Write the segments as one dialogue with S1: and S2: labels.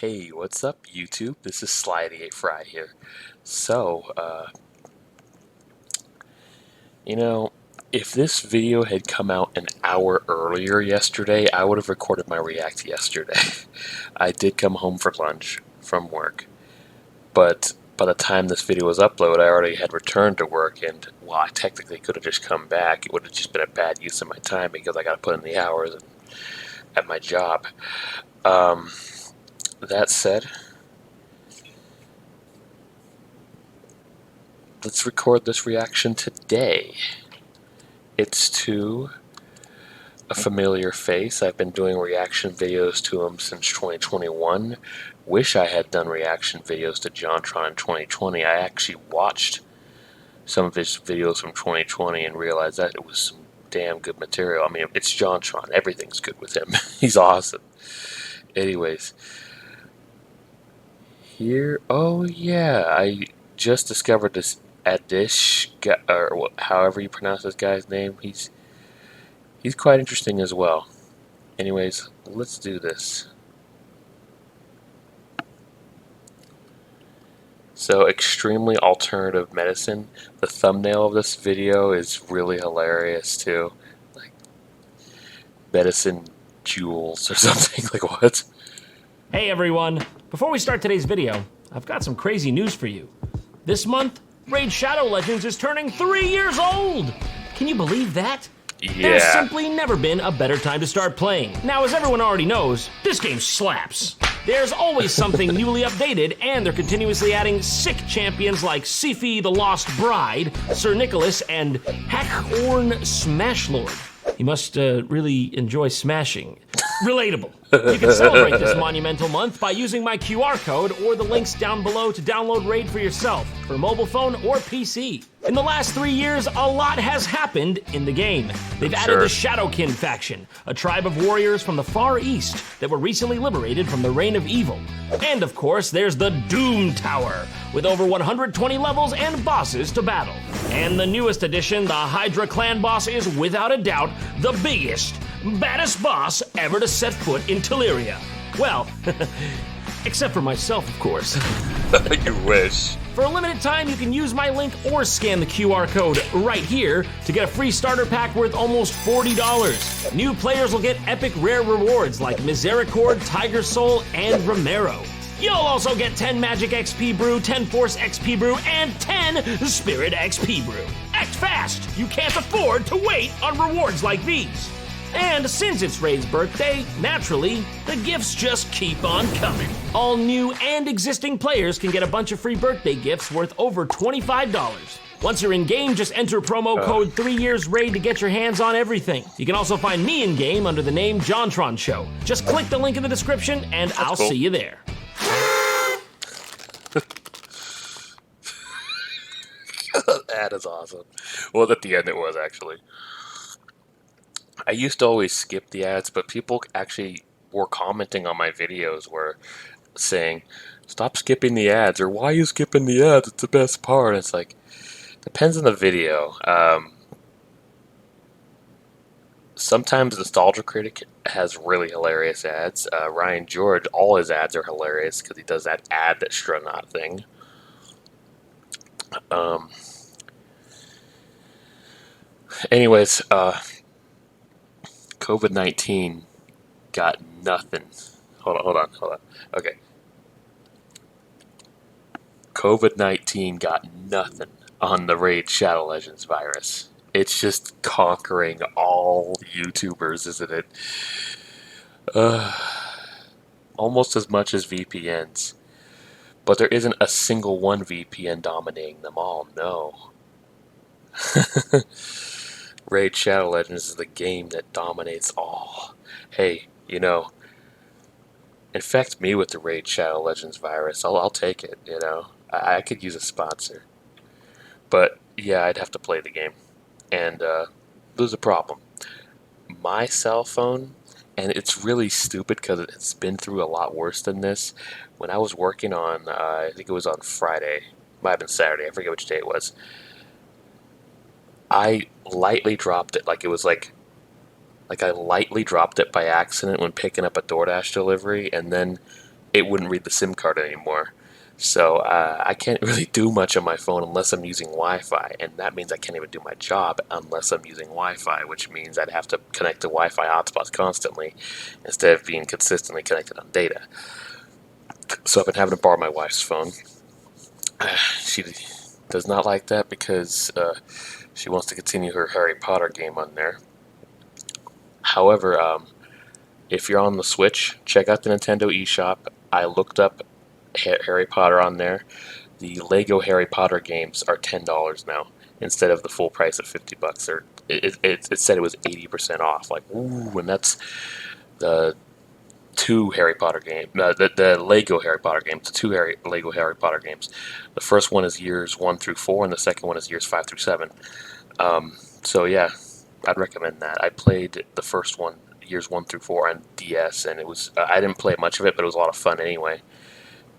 S1: Hey, what's up, YouTube? This is Sly88Fry here. So, you know, if this video had come out an hour earlier yesterday, I would have recorded my react yesterday. I did come home for lunch from work, but by the time this video was uploaded, I already had returned to work, and while I technically could have just come back, it would have just been a bad use of my time because I got to put in the hours at my job. That said, let's record this reaction today. It's to a familiar face. I've been doing reaction videos to him since 2021. Wish I had done reaction videos to JonTron in 2020. I actually watched some of his videos from 2020 and realized that it was some damn good material. I mean, it's JonTron. Everything's good with him. He's awesome. Anyways, here, oh yeah, I just discovered this Adish, or however you pronounce this guy's name. He's quite interesting as well. Anyways, let's do this. So, extremely alternative medicine. The thumbnail of this video is really hilarious too. Like, medicine jewels or something. Like, what?
S2: Hey everyone! Before we start today's video, I've got some crazy news for you. This month, Raid Shadow Legends is turning 3 years old! Can you believe that?
S1: Yeah.
S2: There's simply never been a better time to start playing. Now, as everyone already knows, this game slaps. There's always something newly updated, and they're continuously adding sick champions like Sifi the Lost Bride, Sir Nicholas, and Hackhorn Smashlord. He must really enjoy smashing. Relatable. You can celebrate this monumental month by using my QR code or the links down below to download Raid for yourself, for mobile phone or PC. In the last 3 years, a lot has happened in the game. They've added the Shadowkin faction, a tribe of warriors from the Far East that were recently liberated from the reign of evil. And of course, there's the Doom Tower, with over 120 levels and bosses to battle. And the newest addition, the Hydra clan boss, is without a doubt the biggest, baddest boss ever to set foot in Teleria. Well, except for myself, of course.
S1: You wish.
S2: For a limited time, you can use my link or scan the QR code right here to get a free starter pack worth almost $40. New players will get epic rare rewards like Misericord, Tiger Soul, and Romero. You'll also get 10 Magic XP Brew, 10 Force XP Brew, and 10 Spirit XP Brew. Act fast! You can't afford to wait on rewards like these. And since it's Raid's birthday, naturally, the gifts just keep on coming. All new and existing players can get a bunch of free birthday gifts worth over $25. Once you're in-game, just enter promo code 3YearsRaid to get your hands on everything. You can also find me in-game under the name JonTron Show. Just click the link in the description and I'll see you there.
S1: That is awesome. Well, at the end it was, actually. I used to always skip the ads, but people actually were commenting on my videos were saying, stop skipping the ads, or why are you skipping the ads? It's the best part. It's like, depends on the video. Sometimes Nostalgia Critic has really hilarious ads. Ryan George, all his ads are hilarious because he does that ad that Stronot thing. Anyways, COVID-19 got nothing. Hold on. Okay. COVID-19 got nothing on the Raid Shadow Legends virus. It's just conquering all YouTubers, isn't it? Almost as much as VPNs. But there isn't a single one VPN dominating them all, no. Raid Shadow Legends is the game that dominates all. Hey, infect me with the Raid Shadow Legends virus. I'll take it, I could use a sponsor. But, yeah, I'd have to play the game. And, there's a problem. My cell phone, and it's really stupid because it's been through a lot worse than this. When I was working on, I think it was on Friday, might have been Saturday, I forget which day it was. I lightly dropped it, like I lightly dropped it by accident when picking up a DoorDash delivery, and then it wouldn't read the SIM card anymore. So I can't really do much on my phone unless I'm using Wi-Fi, and that means I can't even do my job unless I'm using Wi-Fi, which means I'd have to connect to Wi-Fi hotspots constantly instead of being consistently connected on data. So I've been having to borrow my wife's phone. She does not like that because she wants to continue her Harry Potter game on there. However, if you're on the Switch, check out the Nintendo eShop. I looked up Harry Potter on there. The Lego Harry Potter games are $10 now instead of the full price of $50. Or it said it was 80% off. Like, ooh, and that's the two Harry Potter games. The Lego Harry Potter games. The two Lego Harry Potter games. The first one is years 1 through 4, and the second one is years 5 through 7. So yeah, I'd recommend that. I played the first one, years 1 through 4, on DS, and it was I didn't play much of it, but it was a lot of fun anyway.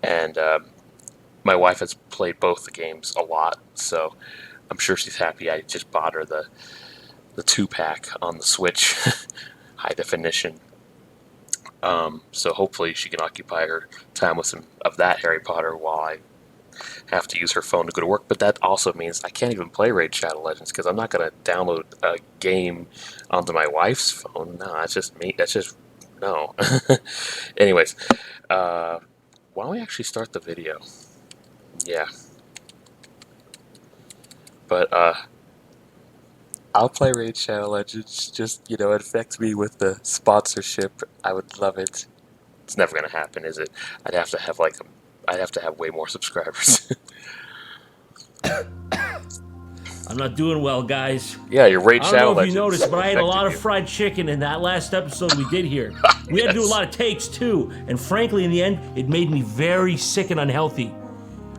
S1: And my wife has played both the games a lot, so I'm sure she's happy. I just bought her the 2-pack on the Switch, high definition. So hopefully she can occupy her time with some of that Harry Potter while I have to use her phone to go to work. But that also means I can't even play Raid Shadow Legends because I'm not going to download a game onto my wife's phone. No, that's just me. That's just no. Anyways, why don't we actually start the video? Yeah. But I'll play Raid Shadow Legends. Just, it affects me with the sponsorship. I would love it. It's never gonna happen, is it? I'd have to have way more subscribers.
S2: I'm not doing well, guys.
S1: Yeah, your Raid
S2: I
S1: Shadow
S2: don't know if
S1: Legends
S2: you noticed, but I ate a lot of
S1: affected
S2: fried chicken in that last episode we did here. We had to do a
S1: Yes.
S2: lot of takes too, and frankly, in the end, it made me very sick and unhealthy.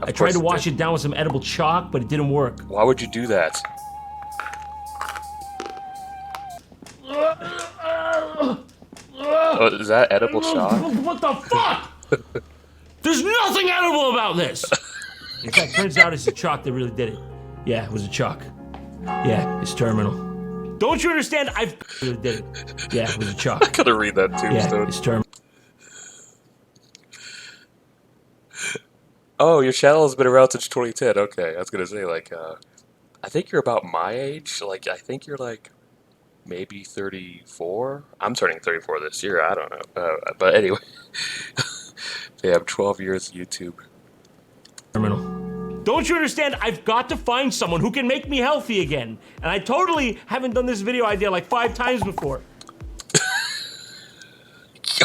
S2: I tried to wash it down with some edible chalk, but it didn't work.
S1: Why would you do that? Oh, is that edible chalk?
S2: What the fuck? There's nothing edible about this! In fact, turns out it's a chalk that really did it. Yeah, it was a chalk. Yeah, it's terminal. Don't you understand? I've really did it. Yeah, it was a chalk.
S1: I gotta read that tombstone.
S2: Yeah, it's terminal.
S1: Oh, your channel has been around since 2010. Okay, I was gonna say, like, I think you're about my age. Like, I think you're like maybe 34. I'm turning 34 this year. I don't know. But anyway, they have 12 years of YouTube.
S2: Terminal. Don't you understand? I've got to find someone who can make me healthy again. And I totally haven't done this video idea like 5 times before.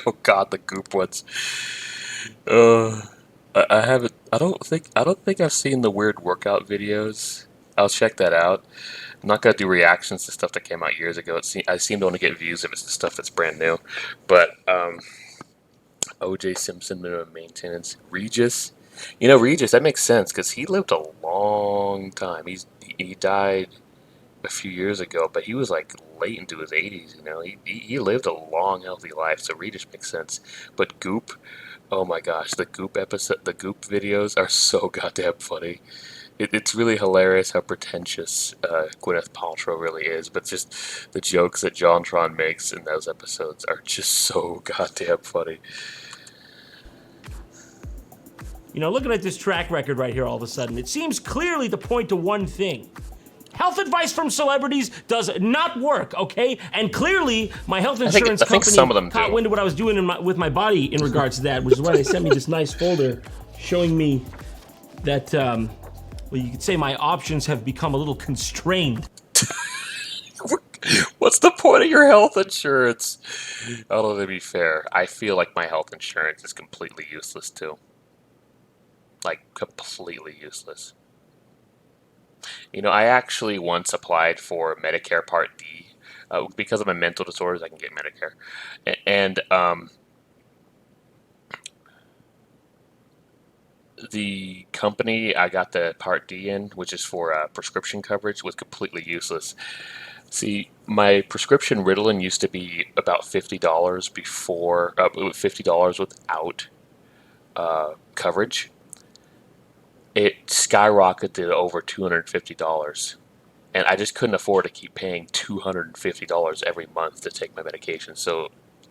S1: Oh God, the goop ones. I haven't. I don't think I've seen the weird workout videos. I'll check that out. I'm not gonna do reactions to stuff that came out years ago. I seem to only get views if it's the stuff that's brand new. But O.J. Simpson minimum maintenance. Regis. Regis, that makes sense because he lived a long time. He died a few years ago, but he was like late into his 80s. He lived a long, healthy life. So Regis makes sense. But Goop, oh my gosh, the Goop videos are so goddamn funny. It's really hilarious how pretentious Gwyneth Paltrow really is, but just the jokes that JonTron makes in those episodes are just so goddamn funny.
S2: Looking at this track record right here all of a sudden, it seems clearly to point to one thing. Health advice from celebrities does not work, okay? And clearly, my health insurance company
S1: some of them
S2: caught
S1: do.
S2: wind of what I was doing with my body in regards to that, which is why they sent me this nice folder showing me that, well, you could say my options have become a little constrained.
S1: What's the point of your health insurance? Although, to be fair, I feel like my health insurance is completely useless, too. Like, completely useless. I actually once applied for Medicare Part D. Because of my mental disorders, I can get Medicare. And the company I got the Part D in, which is for prescription coverage, was completely useless. See, my prescription Ritalin used to be about $50 before, $50 without coverage. It skyrocketed to over $250, and I just couldn't afford to keep paying $250 every month to take my medication. So,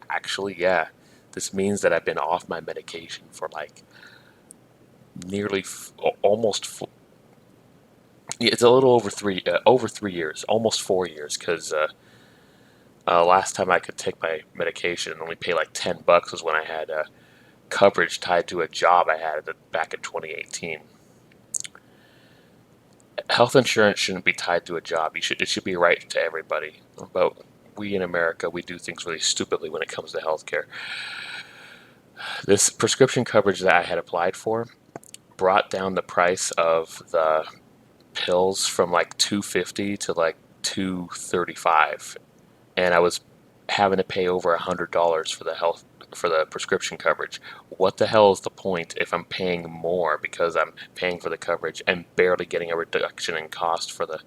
S1: actually, yeah, This means that I've been off my medication for like nearly almost. It's a little over 3 years, almost 4 years, because last time I could take my medication and only pay like $10 was when I had coverage tied to a job I had back in 2018. Health insurance shouldn't be tied to a job. It should be right to everybody. But we in America, we do things really stupidly when it comes to healthcare. This prescription coverage that I had applied for brought down the price of the pills from like $250 to like $235, and I was having to pay over $100 for the prescription coverage. What the hell is the point if I'm paying more because I'm paying for the coverage and barely getting a reduction in cost for the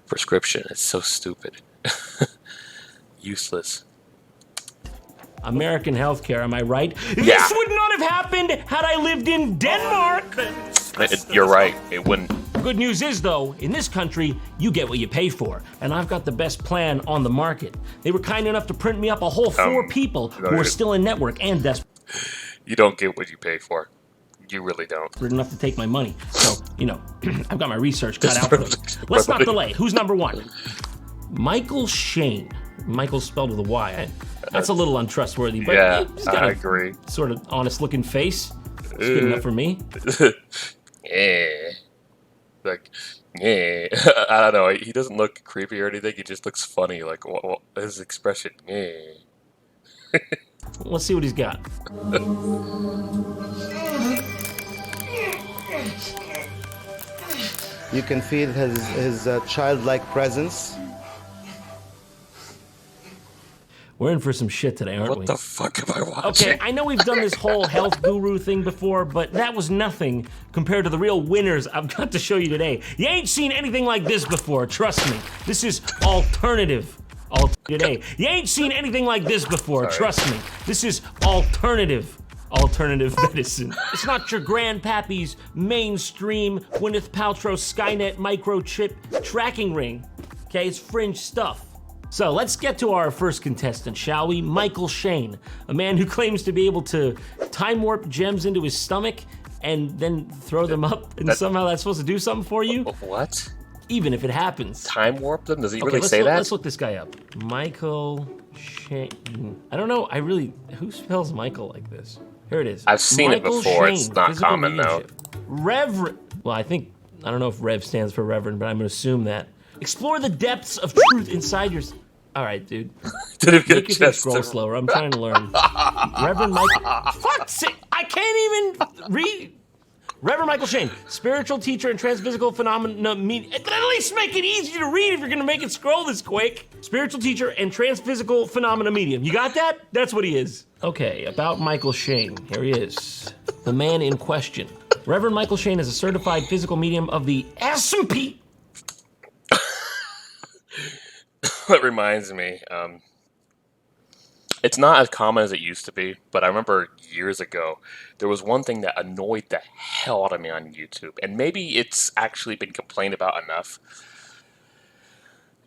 S1: prescription? It's so stupid. Useless.
S2: American healthcare, am I right?
S1: Yeah.
S2: This would not have happened had I lived in Denmark.
S1: You're right. It wouldn't.
S2: Good news is, though, in this country, you get what you pay for, and I've got the best plan on the market. They were kind enough to print me up a whole 4 people who are still in network and desperate.
S1: You don't get what you pay for. You really don't.
S2: Enough to take my money. So, I've got my research cut out for them. Let's not delay. Who's number 1? Michael Shane. Michael spelled with a Y. That's a little untrustworthy, but
S1: yeah,
S2: he's got
S1: I agree.
S2: Sort of honest-looking face. It's good enough for me.
S1: Yeah. Like, yeah. I don't know. He doesn't look creepy or anything. He just looks funny. Like, his expression, yeah.
S2: Let's see what he's got.
S3: You can feel his childlike presence.
S2: We're in for some shit today, aren't we?
S1: What the fuck am I watching?
S2: Okay, I know we've done this whole health guru thing before, but that was nothing compared to the real winners I've got to show you today. You ain't seen anything like this before, trust me. This is alternative. Today. You ain't seen anything like this before, trust me. This is alternative medicine. It's not your grandpappy's mainstream Gwyneth Paltrow Skynet microchip tracking ring. Okay, it's fringe stuff. So let's get to our first contestant, shall we? Michael Shane, a man who claims to be able to time warp gems into his stomach and then throw them up, and somehow that's supposed to do something for you?
S1: What?
S2: Even if it happens.
S1: Time warp them? Does he really
S2: let's
S1: say that?
S2: Let's look this guy up. Michael Shane. I don't know. Who spells Michael like this? Here it is.
S1: I've seen
S2: Michael
S1: it before.
S2: Shane,
S1: It's not
S2: physical
S1: common, though.
S2: mediumship. Well, I don't know if Rev stands for Reverend, but I'm going to assume that. Explore the depths of truth inside your... All right, dude.
S1: Didn't get
S2: Make your thing scroll slower. I'm trying to learn. Reverend Michael... Fuck! I can't even read... Reverend Michael Shane, spiritual teacher and transphysical phenomena. At least make it easy to read if you're going to make it scroll this quick. Spiritual teacher and transphysical phenomena medium. You got that? That's what he is. Okay, about Michael Shane. Here he is. The man in question. Reverend Michael Shane is a certified physical medium of the S&P.
S1: That reminds me, it's not as common as it used to be, but I remember years ago, there was one thing that annoyed the hell out of me on YouTube, and maybe it's actually been complained about enough.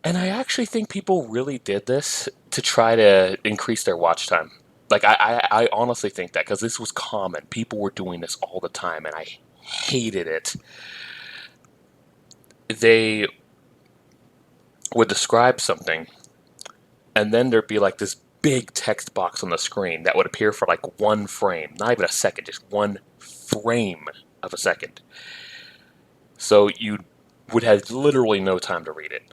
S1: And I actually think people really did this to try to increase their watch time. Like, I honestly think that, because this was common. People were doing this all the time, and I hated it. They would describe something, and then there'd be like this big text box on the screen that would appear for like one frame, not even a second, just one frame of a second. So you would have literally no time to read it.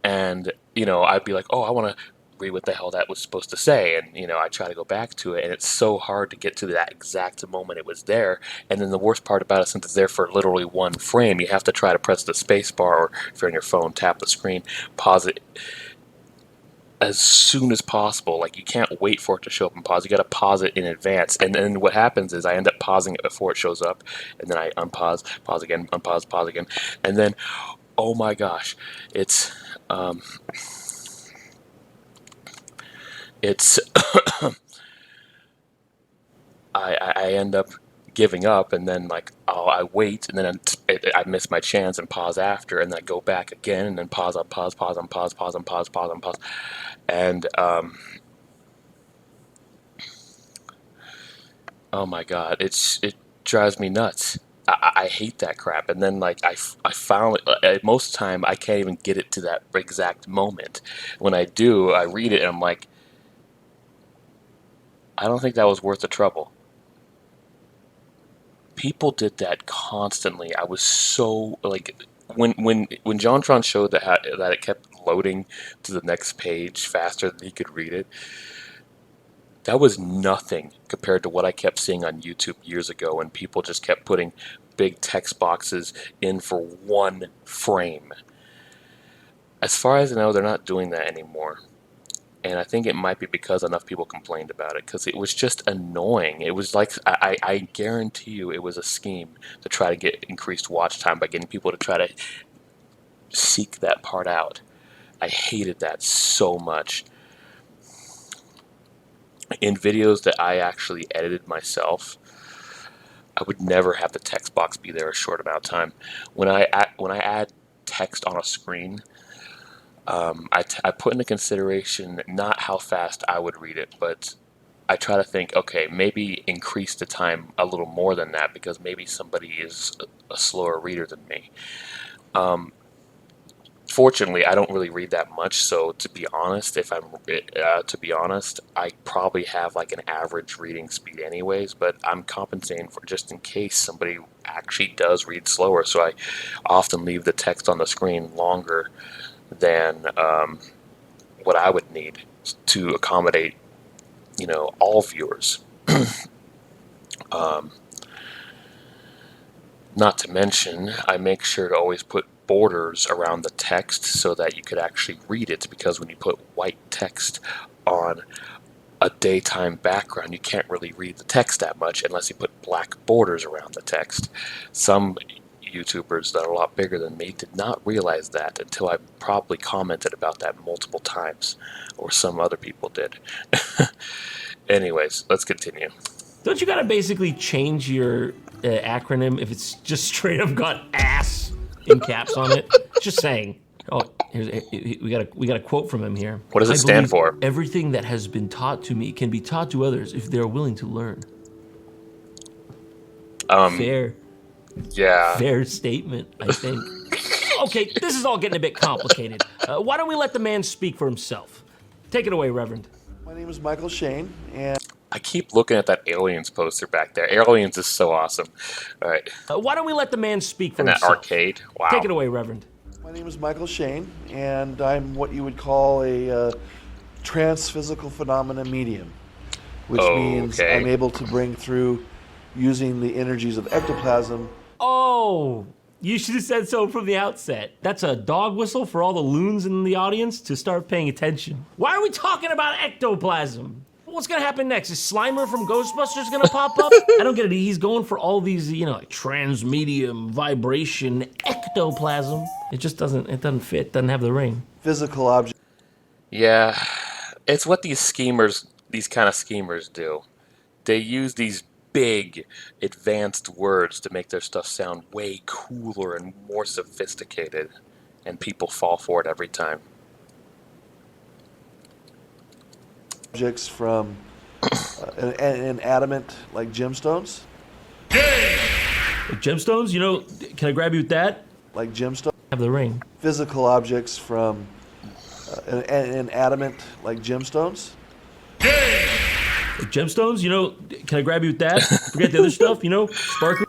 S1: And, I'd be like, oh, I want to read what the hell that was supposed to say. And, I try to go back to it, and it's so hard to get to that exact moment it was there. And then the worst part about it, since it's there for literally one frame, you have to try to press the space bar, or if you're on your phone, tap the screen, pause it as soon as possible. Like, you can't wait for it to show up and pause. You got to pause it in advance. And then what happens is I end up pausing it before it shows up, and then I unpause, pause again, unpause, pause again. And then, oh my gosh, it's I end up giving up, and then I wait, and then I miss my chance and pause after, and then I go back again, and then pause, unpause, pause, unpause, pause, unpause, pause, unpause, and Oh my God, it drives me nuts. I hate that crap. And then like I found most of the time I can't even get it to that exact moment. When I do, I read it and I'm like, I don't think that was worth the trouble. People did that constantly. I was so like when JonTron showed that it kept loading to the next page faster than he could read it. That was nothing compared to what I kept seeing on YouTube years ago when people just kept putting big text boxes in for one frame. As far as I know, they're not doing that anymore. And I think it might be because enough people complained about it because it was just annoying. It was like, I guarantee you it was a scheme to try to get increased watch time by getting people to try to seek that part out. I hated that so much. In videos that I actually edited myself, I would never have the text box be there a short amount of time. When I add text on a screen, I put into consideration not how fast I would read it, but I try to think, okay, maybe increase the time a little more than that because maybe somebody is a slower reader than me. Fortunately, I don't really read that much, so to be honest, I probably have like an average reading speed anyways, but I'm compensating for just in case somebody actually does read slower, so I often leave the text on the screen longer than what I would need to accommodate, all viewers. Not to mention, I make sure to always put borders around the text so that you could actually read it, because when you put white text on a daytime background, you can't really read the text that much unless you put black borders around the text. Some YouTubers that are a lot bigger than me did not realize that until I probably commented about that multiple times, or some other people did. Anyways, let's continue.
S2: Don't you gotta basically change your acronym if it's just straight up got ass in caps on it? Just saying. Oh, we got a quote from him here.
S1: What does it stand for?
S2: Everything that has been taught to me can be taught to others if they are willing to learn. Fair statement, I think. Okay, this is all getting a bit complicated. Why don't we let the man speak for himself? Take it away, Reverend.
S3: My name is Michael Shane, and
S1: I keep looking at that Aliens poster back there. Aliens is so awesome. All right.
S2: Why don't we let the man speak for
S1: And that
S2: himself?
S1: arcade. Wow.
S2: Take it away, Reverend.
S3: my name is Michael Shane, and I'm what you would call a transphysical phenomena medium, which means
S1: Okay.
S3: I'm able to bring through using the energies of ectoplasm.
S2: Oh, you should have said so from the outset. That's a dog whistle for all the loons in the audience to start paying attention. Why are we talking about ectoplasm? What's gonna happen next? Is Slimer from Ghostbusters gonna pop up? I don't get it. He's going for all these, like transmedium, vibration, ectoplasm. It just doesn't fit, doesn't have the ring.
S3: Physical object.
S1: Yeah, it's what these kind of schemers do. They use these big, advanced words to make their stuff sound way cooler and more sophisticated, and people fall for it every time.
S3: Objects from inanimate, like gemstones.
S2: Like gemstones, can I grab you with that?
S3: Like gemstones.
S2: Have the ring.
S3: Physical objects from inanimate, like gemstones.
S2: Like gemstones, can I grab you with that? Forget the other stuff, sparkly.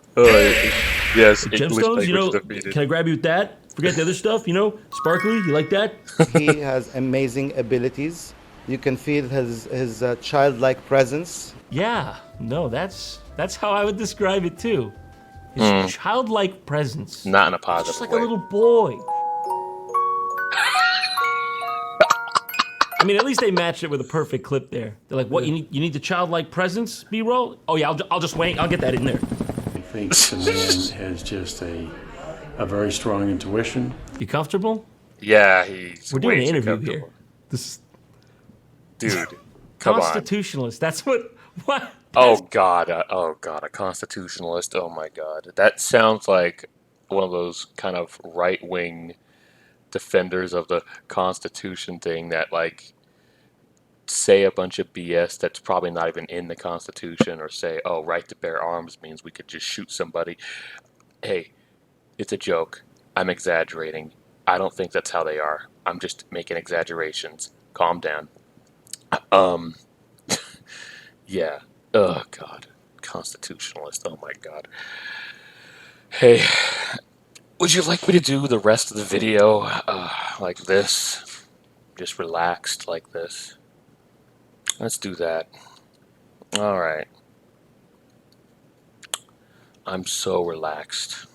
S1: Yes,
S2: Gemstones, can I grab you with that? Forget the other stuff, sparkly. You like that?
S3: He has amazing abilities. You can feel his childlike presence.
S2: Yeah, no, that's how I would describe it too. His childlike presence.
S1: Not in a
S2: He's
S1: positive
S2: just like
S1: way.
S2: a little boy. I mean, at least they matched it with a perfect clip there. They're like, "What? You need the childlike presence, B-roll? Oh yeah, I'll just wait. I'll get that in there."
S4: I think the man has just a very strong intuition.
S2: You comfortable?
S1: Yeah, he's
S2: We're doing
S1: way
S2: an
S1: too
S2: interview
S1: comfortable.
S2: here. This
S1: Dude, come on.
S2: constitutionalist. That's what.
S1: Oh God, a constitutionalist. Oh my God, that sounds like one of those kind of right-wing defenders of the Constitution thing that like say a bunch of BS that's probably not even in the Constitution, or say, oh, right to bear arms means we could just shoot somebody. Hey, it's a joke. I'm exaggerating. I don't think that's how they are. I'm just making exaggerations. Calm down. Um, yeah. Oh, God. Constitutionalist. Oh, my God. Hey, would you like me to do the rest of the video like this? Just relaxed like this? Let's do that. All right. I'm so relaxed.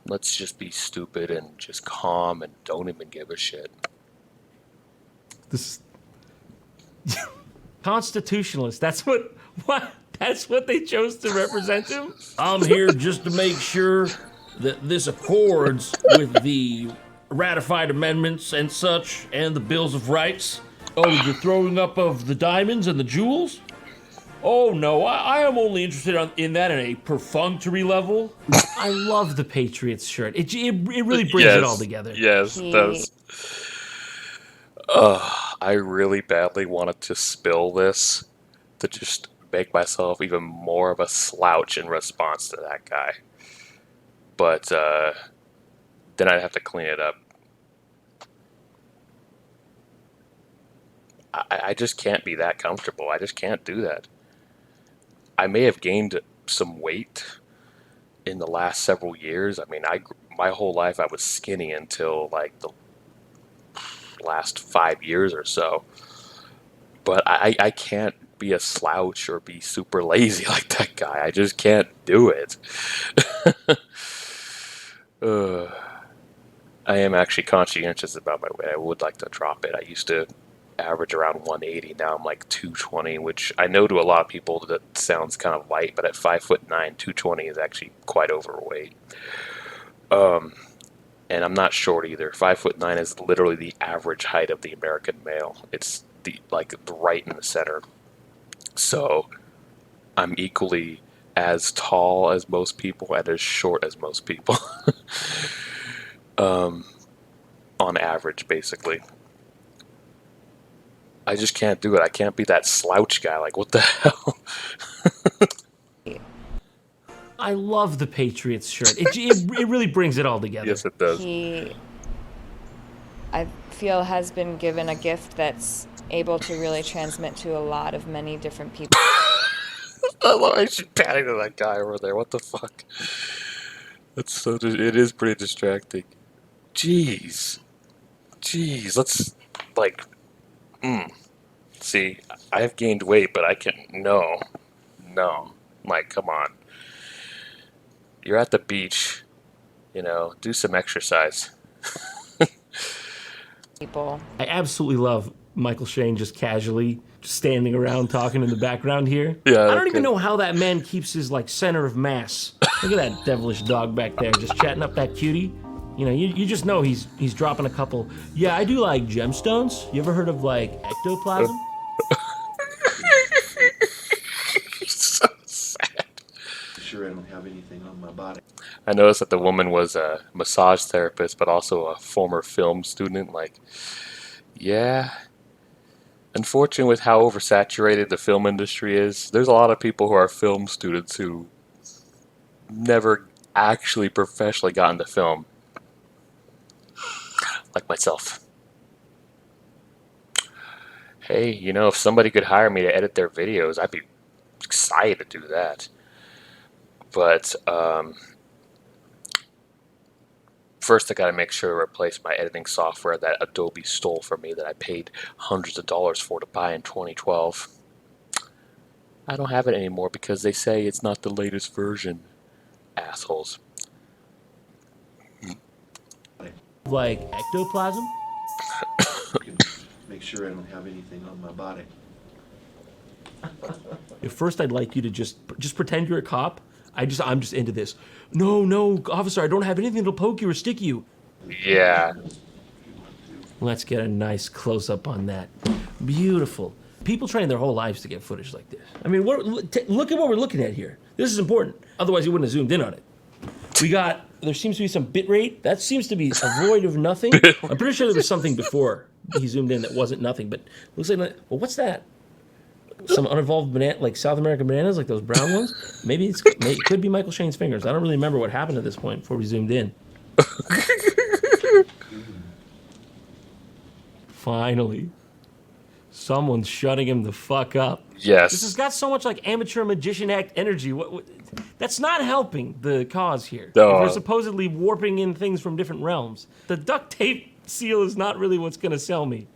S1: Let's just be stupid and just calm and don't even give a shit.
S2: This constitutionalist. That's what that's what they chose to represent him. I'm here just to make sure that this accords with the ratified amendments and such, and the bills of rights. Oh, the throwing up of the diamonds and the jewels. Oh no, I am only interested in that in a perfunctory level. I love the Patriots shirt. It really brings it all together.
S1: Yes, it does. I really badly wanted to spill this to just make myself even more of a slouch in response to that guy. But then I'd have to clean it up. I just can't be that comfortable. I just can't do that. I may have gained some weight in the last several years. I mean, my whole life I was skinny until like the last 5 years or so. But I can't be a slouch or be super lazy like that guy. I just can't do it. I am actually conscientious about my weight. I would like to drop it. I used to average around 180. Now I'm like 220, which I know to a lot of people that sounds kind of light, but at 5'9", 220 is actually quite overweight. And I'm not short either. 5'9" is literally the average height of the American male. It's right in the center. So I'm equally as tall as most people and as short as most people. On average, basically. I just can't do it. I can't be that slouch guy. Like, what the hell?
S2: I love the Patriots shirt. It really brings it all together.
S1: Yes, it does.
S5: He, I feel, has been given a gift that's able to really transmit to a lot of many different people.
S1: I love how she's patting to that guy over there. What the fuck? That's so. It is pretty distracting. Jeez. Let's See, I have gained weight, but I can't. No. Like, come on. You're at the beach. Do some exercise.
S5: People.
S2: I absolutely love Michael Shane just casually standing around talking in the background here.
S1: Yeah,
S2: I don't even know how that man keeps his center of mass. Look at that devilish dog back there just chatting up that cutie. You just know he's dropping a couple. Yeah, I do like gemstones. You ever heard of ectoplasm?
S1: So sad.
S3: Sure, I don't have anything on my body.
S1: I noticed that the woman was a massage therapist, but also a former film student. Yeah. Unfortunately, with how oversaturated the film industry is, there's a lot of people who are film students who never actually professionally got into film. Like myself. Hey, if somebody could hire me to edit their videos, I'd be excited to do that. But first I gotta make sure to replace my editing software that Adobe stole from me that I paid hundreds of dollars for to buy in 2012. I don't have it anymore because they say it's not the latest version. Assholes.
S2: Ectoplasm?
S3: Make sure I don't have anything on my body.
S2: At first, I'd like you to just pretend you're a cop. I'm just into this. No, officer, I don't have anything that'll poke you or stick you.
S1: Yeah.
S2: Let's get a nice close-up on that. Beautiful. People train their whole lives to get footage like this. I mean, look at what we're looking at here. This is important. Otherwise, you wouldn't have zoomed in on it. We got There seems to be some bit rate. That seems to be a void of nothing. I'm pretty sure there was something before he zoomed in that wasn't nothing, but looks like, well, what's that? Some unevolved banana, like South American bananas, like those brown ones? Maybe it could be Michael Shane's fingers. I don't really remember what happened at this point before we zoomed in. Finally. Someone's shutting him the fuck up.
S1: Yes.
S2: This has got so much like amateur magician act energy. That's not helping the cause here.
S1: No.
S2: If we're supposedly warping in things from different realms. The duct tape seal is not really what's gonna sell me.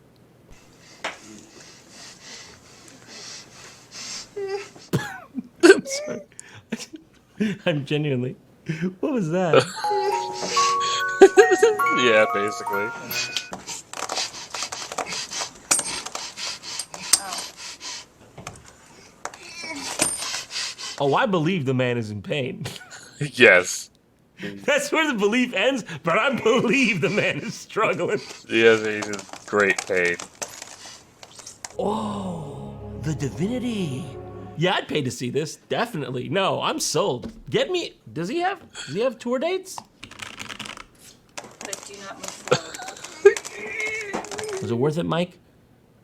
S2: I'm sorry. I'm genuinely. What was that?
S1: Yeah, basically.
S2: Oh, I believe the man is in pain.
S1: Yes.
S2: That's where the belief ends, but I believe the man is struggling.
S1: Yes, he's in great pain.
S2: Oh, the divinity. Yeah, I'd pay to see this. Definitely. No, I'm sold. Get me. Does he have tour dates?
S5: But do not move forward.
S2: Was it worth it, Mike?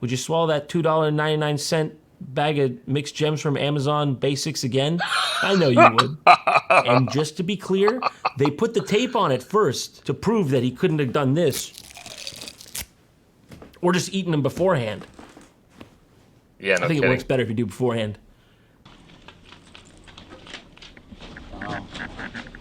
S2: Would you swallow that $2.99 bag of mixed gems from Amazon Basics again? I know you would. And just to be clear, they put the tape on it first to prove that he couldn't have done this. Or just eaten them beforehand.
S1: Yeah, no
S2: I think
S1: kidding.
S2: it works better if you do beforehand.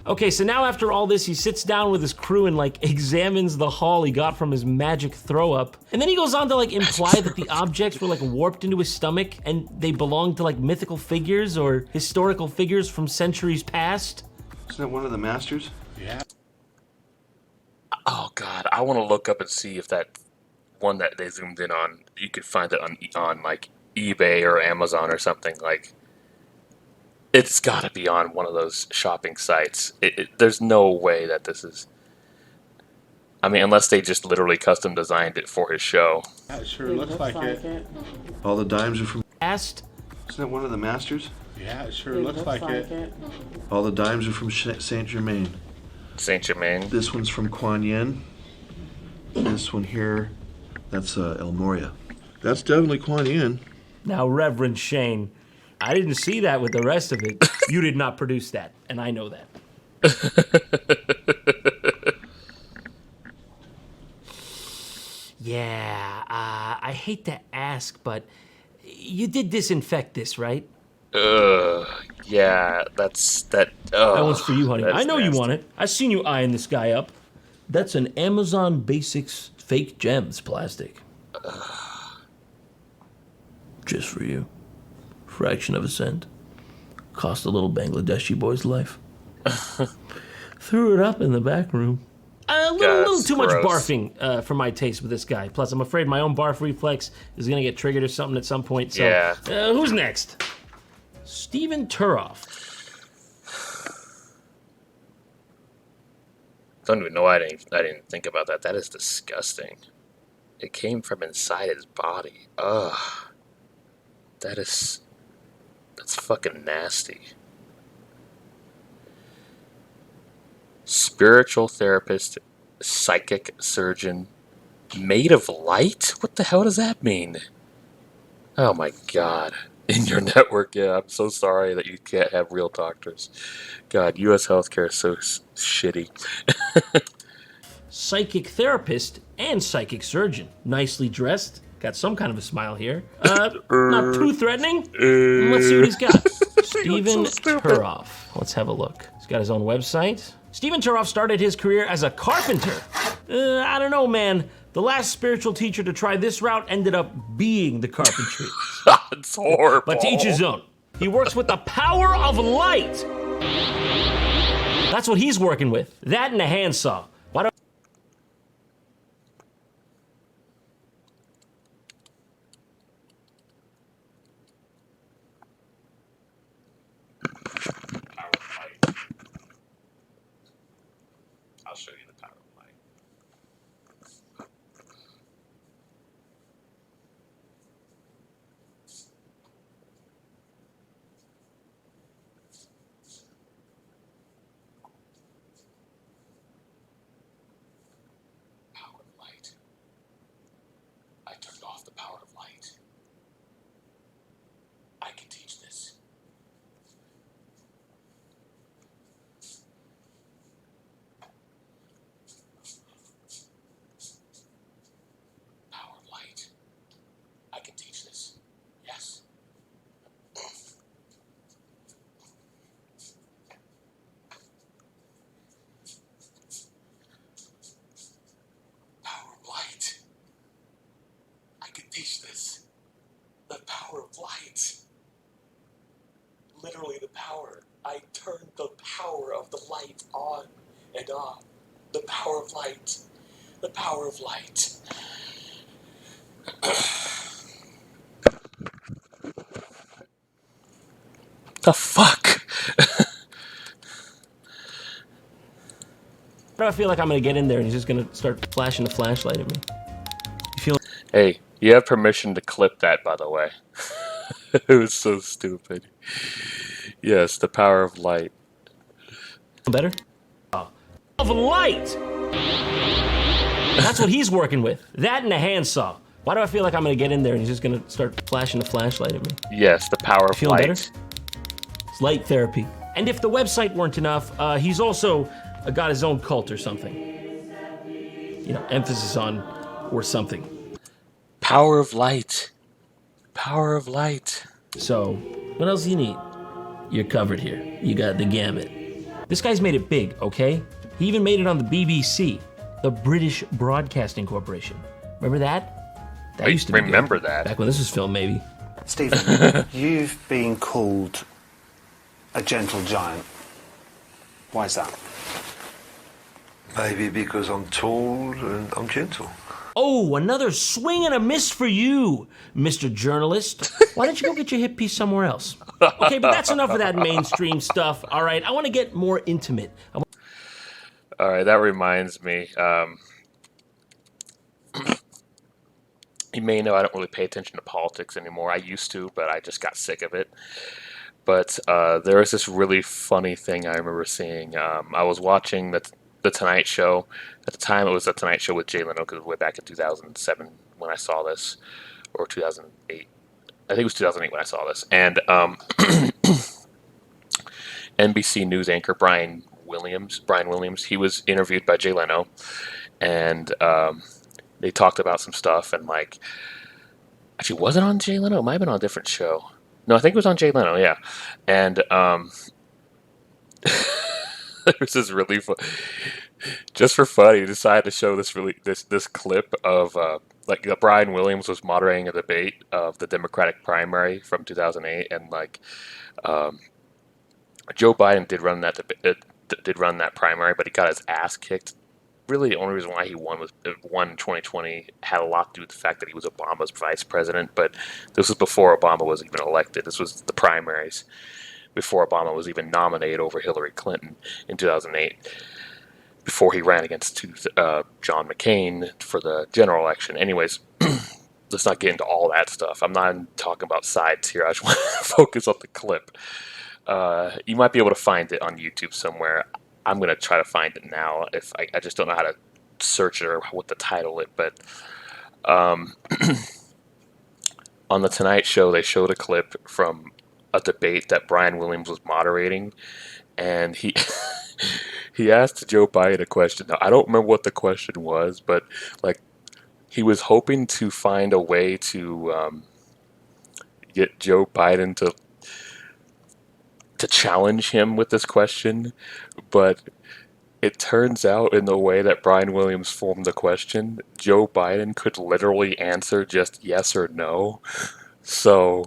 S2: Okay, so now after all this, he sits down with his crew and like examines the haul he got from his magic throw up. And then he goes on to like imply that the objects were like warped into his stomach and they belong to like mythical figures or historical figures from centuries past.
S3: Isn't that one of the masters?
S4: Yeah.
S1: Oh God, I want to look up and see if that one that they zoomed in on, you could find it on like eBay or Amazon or something. Like, it's got to be on one of those shopping sites. There's no way that this is. I mean, unless they just literally custom designed it for his show.
S4: That sure looks like it.
S3: All the dimes are from.
S2: Past?
S3: Isn't that one of the masters?
S4: Yeah, it sure looks like it.
S3: All the dimes are from Saint Germain.
S1: Saint Germain.
S3: This one's from Kuan Yin. This one here, that's El Moria. That's definitely Kuan Yin.
S2: Now, Reverend Shane, I didn't see that with the rest of it. You did not produce that, and I know that. Yeah, I hate to ask, but you did disinfect this, right?
S1: Yeah, that.
S2: That one's for you, honey. I know you want it. I seen you eyeing this guy up. That's an Amazon Basics fake gems plastic. Just for you. Fraction of a cent. Cost a little Bangladeshi boy's life. Threw it up in the back room. A little too much
S1: gross.
S2: barfing for my taste with this guy. Plus, I'm afraid my own barf reflex is going to get triggered or something at some point. So,
S1: Yeah.
S2: Who's next? Steven Turoff.
S1: Don't even know why I didn't think about that. That is disgusting. It came from inside his body. Ugh. That's fucking nasty. Spiritual therapist, psychic surgeon, made of light? What the hell does that mean? Oh my God. In your network, yeah, I'm so sorry that you can't have real doctors. God, U.S. healthcare is so shitty.
S2: Psychic therapist and psychic surgeon. Nicely dressed. Got some kind of a smile here. Not too threatening. Let's see what he's got. Steven Turoff. Let's have a look. He's got his own website. Steven Turoff started his career as a carpenter. I don't know, man. The last spiritual teacher to try this route ended up being the carpentry.
S1: It's horrible.
S2: But to each his own. He works with the power of light. That's what he's working with. That and a handsaw. Why don't
S1: I'll show you the power of light. literally the power. I turned the power of the light on and off. The power of light. The power of light. The fuck?
S2: Why do I feel like I'm gonna get in there and he's just gonna start flashing the flashlight at me? You feel
S1: Hey, you have permission to clip that, by the way. It was so stupid. Yes, the power of light.
S2: better? Of light! That's what he's working with. That and a handsaw. Why do I feel like I'm gonna get in there and he's just gonna start flashing the flashlight at me?
S1: Yes, the power of
S2: Feeling
S1: light.
S2: better? It's light therapy. And if the website weren't enough, he's also got his own cult or something. You know, emphasis on or something.
S1: Power of light. Power of light.
S2: So, what else do you need? You're covered here. You got the gamut. This guy's made it big, okay? He even made it on the BBC, the British Broadcasting Corporation. Remember that? That
S1: I
S2: used to be
S1: remember
S2: good.
S1: that.
S2: Back when this was filmed, maybe.
S6: Stephen, you've been called a gentle giant. Why is that?
S7: Maybe because I'm tall and I'm gentle.
S2: Oh, another swing and a miss for you, Mr. Journalist. Why don't you go get your hit piece somewhere else? Okay, but that's enough of that mainstream stuff, all right? I want to get more intimate.
S1: All right, that reminds me. You may know I don't really pay attention to politics anymore. I used to, but I just got sick of it. But there was this really funny thing I remember seeing. I was watching the Tonight Show. At the time, it was the Tonight Show with Jay Leno, because it was way back in 2007 when I saw this, or 2008. I think it was 2008 when I saw this. And NBC News anchor Brian Williams, he was interviewed by Jay Leno, and they talked about some stuff. And like, actually, was it on Jay Leno? It might have been on a different show. No, I think it was on Jay Leno. Yeah, and this is really fun. Just for fun, he decided to show this clip of like Brian Williams was moderating a debate of the Democratic primary from 2008, and like Joe Biden did run that primary, but he got his ass kicked. Really, the only reason why he won in 2020 had a lot to do with the fact that he was Obama's vice president. But this was before Obama was even elected. This was the primaries before Obama was even nominated over Hillary Clinton in 2008. Before he ran against John McCain for the general election. Anyways, let's not get into all that stuff. I'm not even talking about sides here. I just want to focus on the clip. You might be able to find it on YouTube somewhere. I'm going to try to find it now. If I just don't know how to search it or what to title it. But on the Tonight Show, they showed a clip from a debate that Brian Williams was moderating. And he he asked Joe Biden a question. Now, I don't remember what the question was, but like he was hoping to find a way to get Joe Biden to challenge him with this question, but it turns out in the way that Brian Williams formed the question, Joe Biden could literally answer just yes or no. So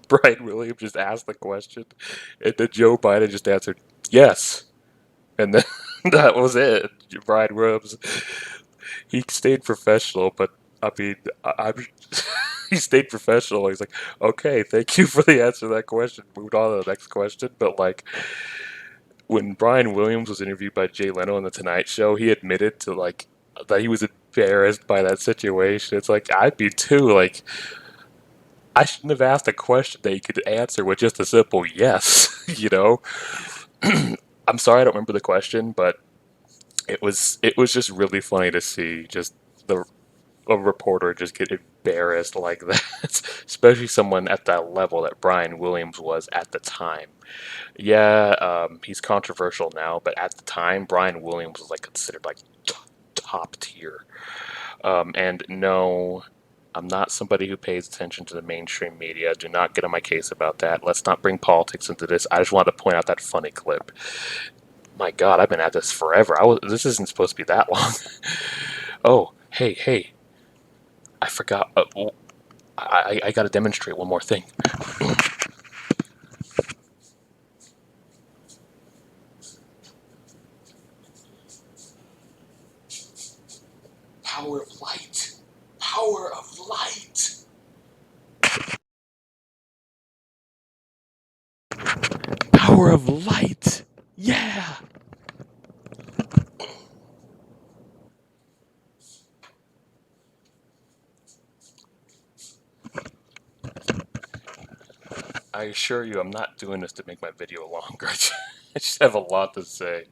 S1: Brian Williams just asked the question, and then Joe Biden just answered yes, and then that was it. Brian Williams, he stayed professional, but I mean, he stayed professional. He's like, okay, thank you for the answer to that question. Moved on to the next question. But like, when Brian Williams was interviewed by Jay Leno on the Tonight Show, he admitted to like that he was embarrassed by that situation. It's like I'd be too. Like, I shouldn't have asked a question that he could answer with just a simple yes. You know, I'm sorry I don't remember the question, but it was just really funny to see just a reporter just get embarrassed like that, especially someone at that level that Brian Williams was at the time. Yeah, he's controversial now, but at the time, Brian Williams was like considered like top tier. And no, I'm not somebody who pays attention to the mainstream media. Do not get on my case about that. Let's not bring politics into this. I just wanted to point out that funny clip. My God, I've been at this forever. This isn't supposed to be that long. Oh, hey. I forgot. I got to demonstrate one more thing. power of light. Yeah. I assure you, I'm not doing this to make my video longer. I just have a lot to say.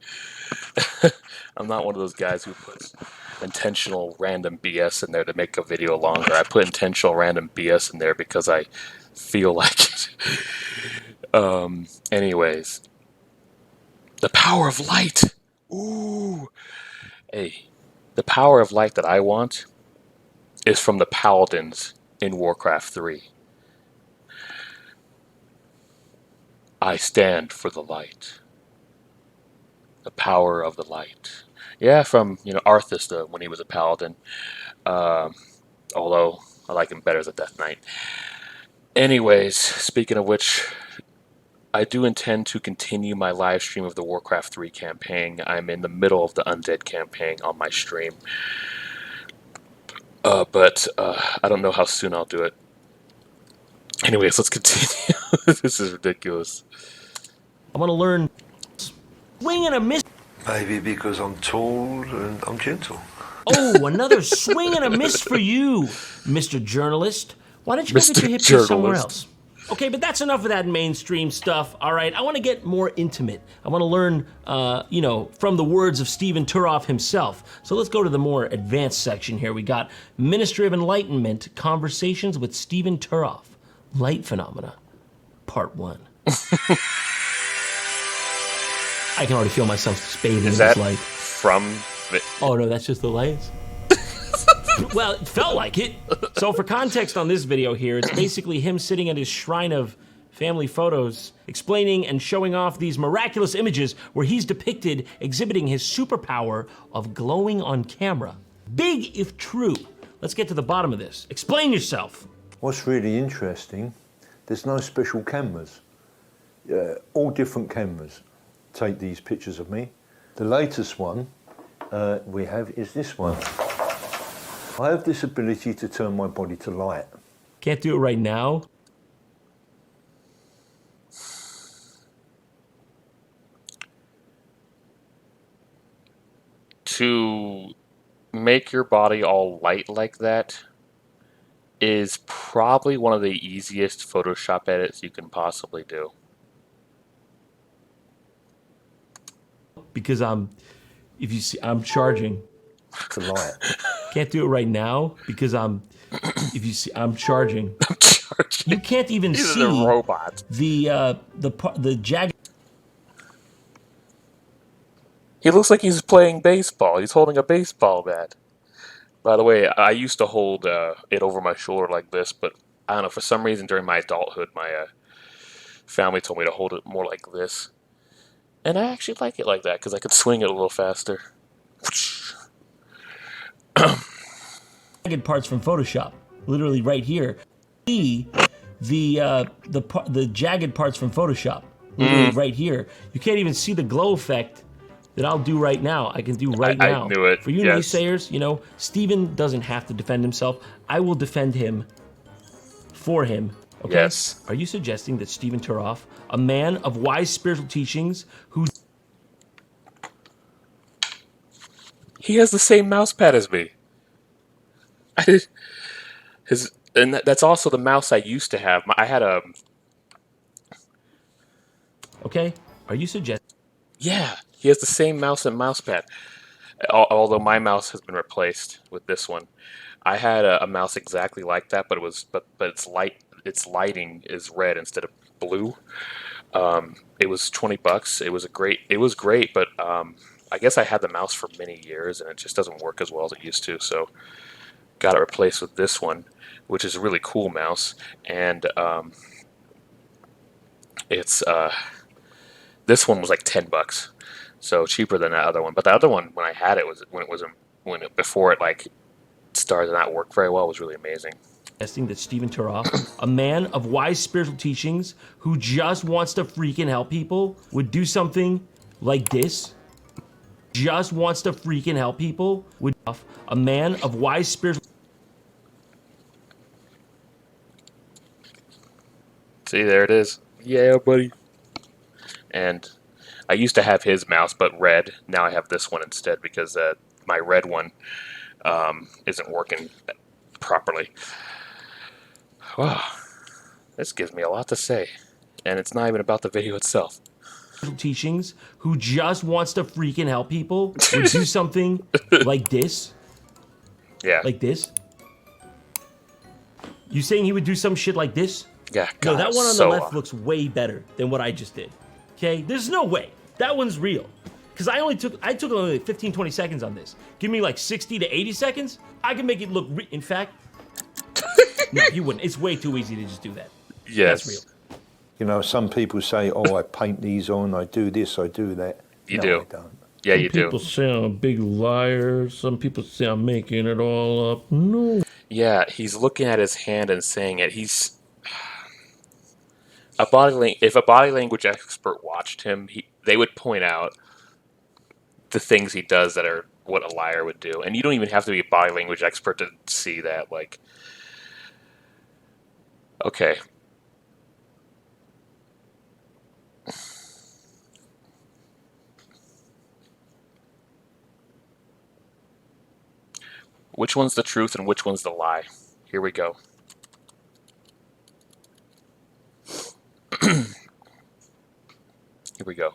S1: I'm not one of those guys who puts intentional random BS in there to make a video longer. I put intentional random BS in there because I feel like it. Anyways, the power of light. Ooh. Hey, the power of light that I want is from the paladins in Warcraft 3. I stand for the light. The power of the light. Yeah, from Arthas when he was a paladin. Although I like him better as a Death Knight. Anyways, speaking of which, I do intend to continue my live stream of the Warcraft 3 campaign. I'm in the middle of the Undead campaign on my stream. But I don't know how soon I'll do it. Anyways, let's continue. This is ridiculous.
S2: I want to learn swing and a miss.
S7: Maybe because I'm tall and I'm gentle.
S2: Oh, another swing and a miss for you, Mr. Journalist. Why don't you go get
S1: Mr.
S2: your hippies somewhere
S1: Journalist.
S2: else? Okay, but that's enough of that mainstream stuff, all right? I want to get more intimate. I want to learn, from the words of Stephen Turoff himself. So let's go to the more advanced section here. We got Ministry of Enlightenment, Conversations with Stephen Turoff, Light Phenomena, Part 1. I can already feel myself spading in
S1: Is
S2: this
S1: that
S2: light.
S1: from the...
S2: Oh no, that's just the lights. Well, it felt like it. So for context on this video here, it's basically him sitting at his shrine of family photos, explaining and showing off these miraculous images where he's depicted exhibiting his superpower of glowing on camera. Big if true. Let's get to the bottom of this. Explain yourself.
S8: What's really interesting, there's no special cameras. All different cameras take these pictures of me. The latest one we have is this one. I have this ability to turn my body to light.
S2: Can't do it right now.
S1: To make your body all light like that is probably one of the easiest Photoshop edits you can possibly do.
S2: Because if you see, I'm charging.
S8: To light.
S2: Can't do it right now because if you see, I'm charging.
S1: I'm charging.
S2: You can't even
S1: He's
S2: see
S1: a robot.
S2: the jagged.
S1: He looks like he's playing baseball. He's holding a baseball bat. By the way, I used to hold it over my shoulder like this, but I don't know, for some reason during my adulthood, my family told me to hold it more like this. And I actually like it like that because I could swing it a little faster.
S2: Jagged parts from Photoshop, literally right here. See the jagged parts from Photoshop, literally right here. You can't even see the glow effect that I'll do right now. I can do right now.
S1: I knew it.
S2: For you
S1: Yes.
S2: naysayers, Steven doesn't have to defend himself. I will defend him for him. Okay?
S1: Yes.
S2: Are you suggesting that Stephen Turoff, a man of wise spiritual teachings, who
S1: He has the same mouse pad as me. And that's also the mouse I used to have. I had a...
S2: okay? Are you suggesting?
S1: Yeah, he has the same mouse and mouse pad. Although my mouse has been replaced with this one. I had a mouse exactly like that, but its lighting is red instead of blue. It was $20. It was great, but I guess I had the mouse for many years and it just doesn't work as well as it used to. So got it replaced with this one, which is a really cool mouse, and it's this one was like $10, so cheaper than that other one. But the other one, when I had it, before it like started to not work very well, was really amazing.
S2: Suggesting that Stephen Turoff, a man of wise spiritual teachings who just wants to freaking help people, would do something like this? Just wants to freaking help people? Would a man of wise spiritual...
S1: See, there it is. Yeah, buddy. And I used to have his mouse, but red. Now I have this one instead because my red one isn't working properly. Wow, this gives me a lot to say. And it's not even about the video itself.
S2: Teachings who just wants to freaking help people would do something like this.
S1: Yeah.
S2: Like this. You saying he would do some shit like this?
S1: Yeah,
S2: No,
S1: God,
S2: that one on
S1: so
S2: the left looks way better than what I just did. Okay? There's no way. That one's real. Because I took only like 15, 20 seconds on this. Give me like 60 to 80 seconds, I can make it look in fact, no, you wouldn't. It's way too easy to just do that.
S1: Yes.
S2: That's real.
S8: You know, some people say, oh, I paint these on, I do this, I do that.
S1: You
S8: No,
S1: do.
S8: I don't.
S1: Yeah, you do.
S2: People say I'm a big liar. Some people say I'm making it all up. No.
S1: Yeah, he's looking at his hand and saying it. He's if a body language expert watched him, they would point out the things he does that are what a liar would do. And you don't even have to be a body language expert to see that. Like, okay. Which one's the truth and which one's the lie? Here we go. Here we go.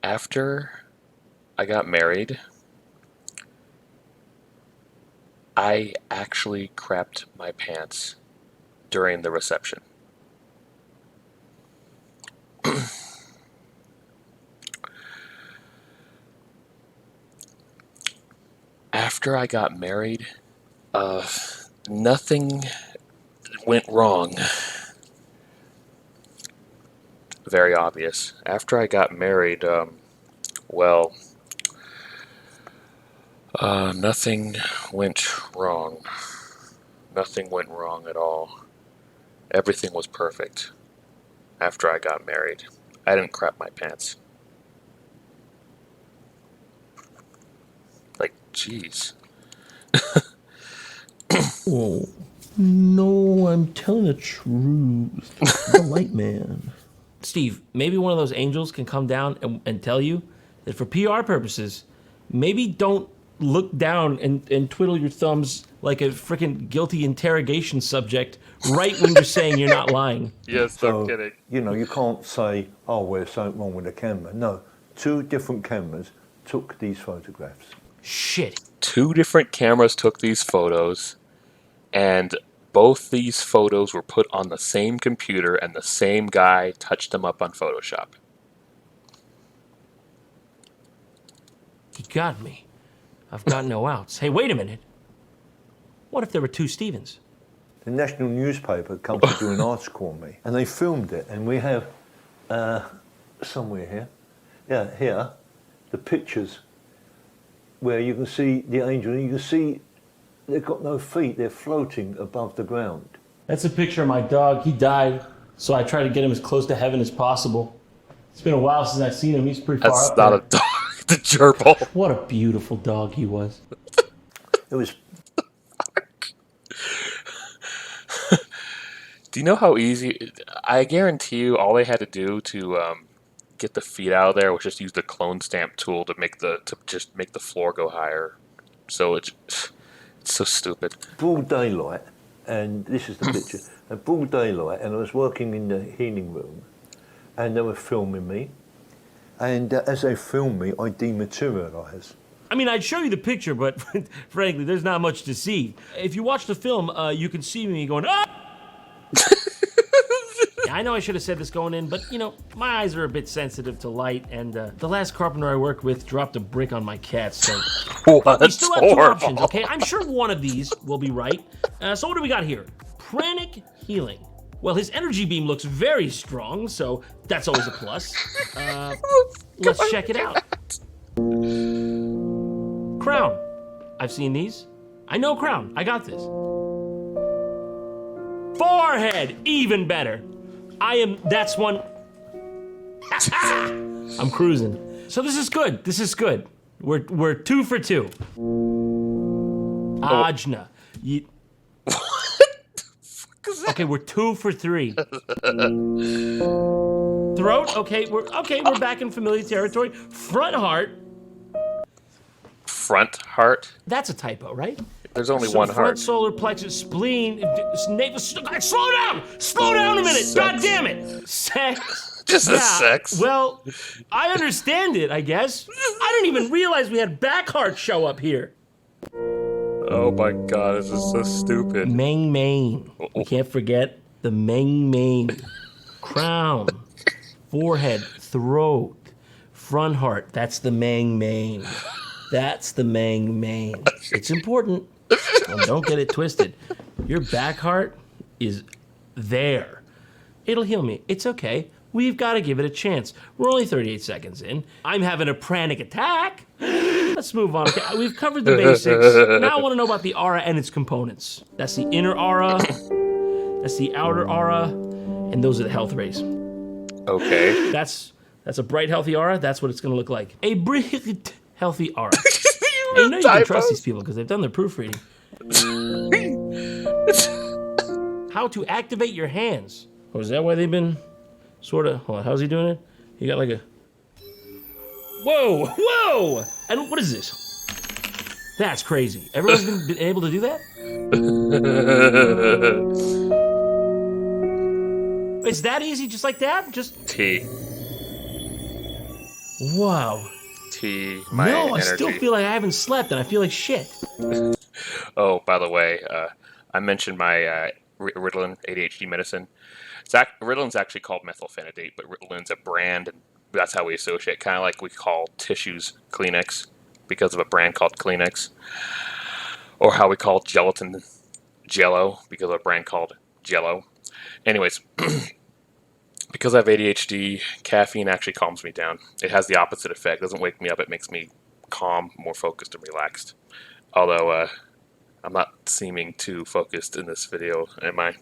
S1: After I got married, I actually crapped my pants during the reception. After I got married, nothing went wrong. Very obvious. After I got married, nothing went wrong. Nothing went wrong at all. Everything was perfect. After I got married, I didn't crap my pants. Like, jeez.
S2: Oh, no, I'm telling the truth. The light man. Steve, maybe one of those angels can come down and tell you that for PR purposes, maybe don't look down and twiddle your thumbs like a freaking guilty interrogation subject right when you're saying you're not lying.
S1: Yes, I'm kidding.
S8: You know, you can't say, oh, well, there's something wrong with the camera. No, 2 different cameras took these photographs.
S2: Shit.
S1: 2 different cameras took these photos, and both these photos were put on the same computer, and the same guy touched them up on Photoshop.
S2: He got me. I've got no outs. Hey, wait a minute. What if there were 2 Stevens?
S8: The national newspaper come to do an article on me, and they filmed it, and we have, somewhere here, yeah, here, the pictures where you can see the angel, and you can see they've got no feet, they're floating above the ground.
S2: That's a picture of my dog. He died, so I try to get him as close to heaven as possible. It's been a while since I've seen him. He's pretty far
S1: That's
S2: up
S1: not
S2: there.
S1: a dog. The gerbil.
S2: What a beautiful dog he was.
S8: It was.
S1: Do you know how easy? I guarantee you, all they had to do to get the feet out of there was just use the clone stamp tool to just make the floor go higher. So it's so stupid.
S8: Broad daylight, and this is the picture. A broad daylight, and I was working in the healing room, and they were filming me. And as they filmed me, I dematerialised.
S2: I mean, I'd show you the picture, but frankly, there's not much to see. If you watch the film, you can see me going, ah! I know I should have said this going in, but, you know, my eyes are a bit sensitive to light, and the last carpenter I worked with dropped a brick on my cat, so...
S1: What?
S2: We still have 2 options, okay? I'm sure one of these will be right. So what do we got here? Pranic Healing. Well, his energy beam looks very strong, so that's always a plus. Let's check it out. Crown. I've seen these. I know Crown. I got this. Forehead. Even better. That's one. I'm cruising. So this is good. This is good. We're 2 for 2. Ajna. You... Okay, we're 2 for 3. Throat. Okay, we're back in familiar territory. Front heart.
S1: Front heart?
S2: That's a typo, right?
S1: There's only
S2: So
S1: one
S2: front
S1: heart.
S2: solar plexus, spleen, navel. Slow down! Slow down a minute!
S1: Sex.
S2: God damn it! Sex.
S1: Just a sex.
S2: Well, I understand it, I guess. I didn't even realize we had back heart show up here.
S1: Oh my god, this is so stupid.
S2: Meng mane. We can't forget the meng mane. Crown, forehead, throat, front heart. That's the meng mane. That's the meng mane. It's important. Well, don't get it twisted. Your back heart is there. It'll heal me. It's okay. We've got to give it a chance. We're only 38 seconds in. I'm having a pranic attack. Let's move on. Okay, we've covered the basics. Now I want to know about the aura and its components. That's the inner aura. That's the outer aura. And those are the health rays.
S1: Okay.
S2: That's a bright, healthy aura. That's what it's going to look like. A bright, healthy aura. And you know you can trust these people because they've done their proofreading. How to activate your hands. Oh, is that why they've been sort of... Hold on, how's he doing it? He got like a... Whoa, whoa! And what is this? That's crazy. Everyone's been able to do that? It's that easy, just like that? Just...
S1: T.
S2: Wow.
S1: T, my
S2: No, I
S1: energy.
S2: still feel like I haven't slept and I feel like shit.
S1: Oh, by the way, I mentioned my Ritalin ADHD medicine. Ritalin's actually called methylphenidate, but Ritalin's a brand, and that's how we associate. Kind of like we call tissues Kleenex because of a brand called Kleenex, or how we call gelatin Jello because of a brand called Jello. Anyways, because I have ADHD, caffeine actually calms me down. It has the opposite effect. It doesn't wake me up. It makes me calm, more focused, and relaxed. Although, I'm not seeming too focused in this video, am I?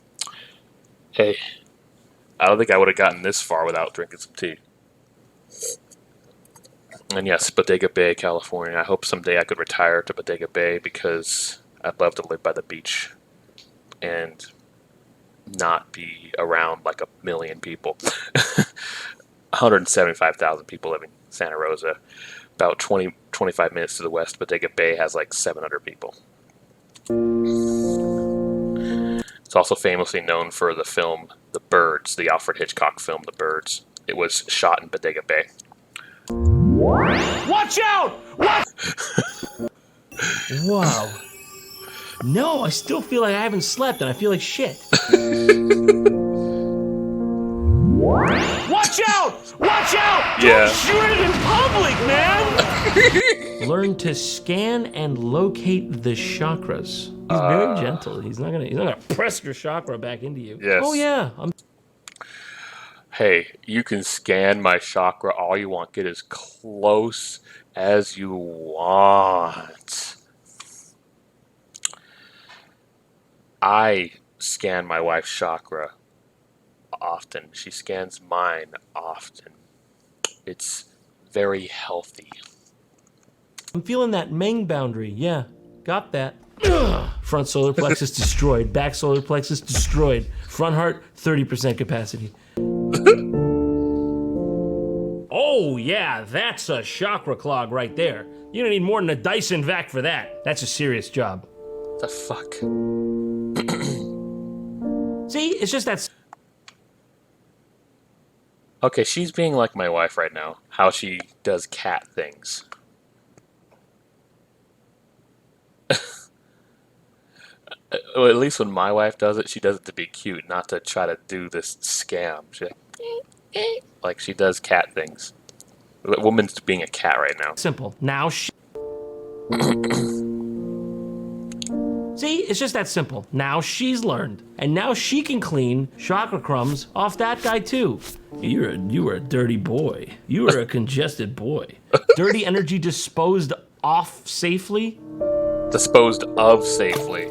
S1: Hey, I don't think I would have gotten this far without drinking some tea. And yes, Bodega Bay, California. I hope someday I could retire to Bodega Bay because I'd love to live by the beach and not be around like 1 million people. 175,000 people live in Santa Rosa. About 25 minutes to the west, Bodega Bay has like 700 people. It's also famously known for the film The Birds, the Alfred Hitchcock film The Birds. It was shot in Bodega Bay.
S2: Watch out! What? Wow. No, I still feel like I haven't slept and I feel like shit. Watch out! Watch out!
S1: Yeah.
S2: Don't shoot it in public, man! Learn to scan and locate the chakras. He's very gentle. He's not gonna press your chakra back into you.
S1: Yes.
S2: Oh yeah.
S1: Hey, you can scan my chakra all you want. Get as close as you want. I scan my wife's chakra often. She scans mine often. It's very healthy.
S2: I'm feeling that Meng boundary. Yeah, got that. Ugh. Front solar plexus destroyed. Back solar plexus destroyed. Front heart 30% capacity. Oh yeah, that's a chakra clog right there. You don't need more than a Dyson vac for that. That's a serious job.
S1: The fuck?
S2: See, it's just that.
S1: Okay, she's being like my wife right now. How she does cat things. Well, at least when my wife does it, she does it to be cute, not to try to do this scam. Like she does cat things. The woman's being a cat right now.
S2: Simple. Now See, it's just that simple. Now she's learned. And now she can clean chakra crumbs off that guy too. You were a dirty boy. You were a congested boy. Dirty energy disposed off safely.
S1: Disposed of safely.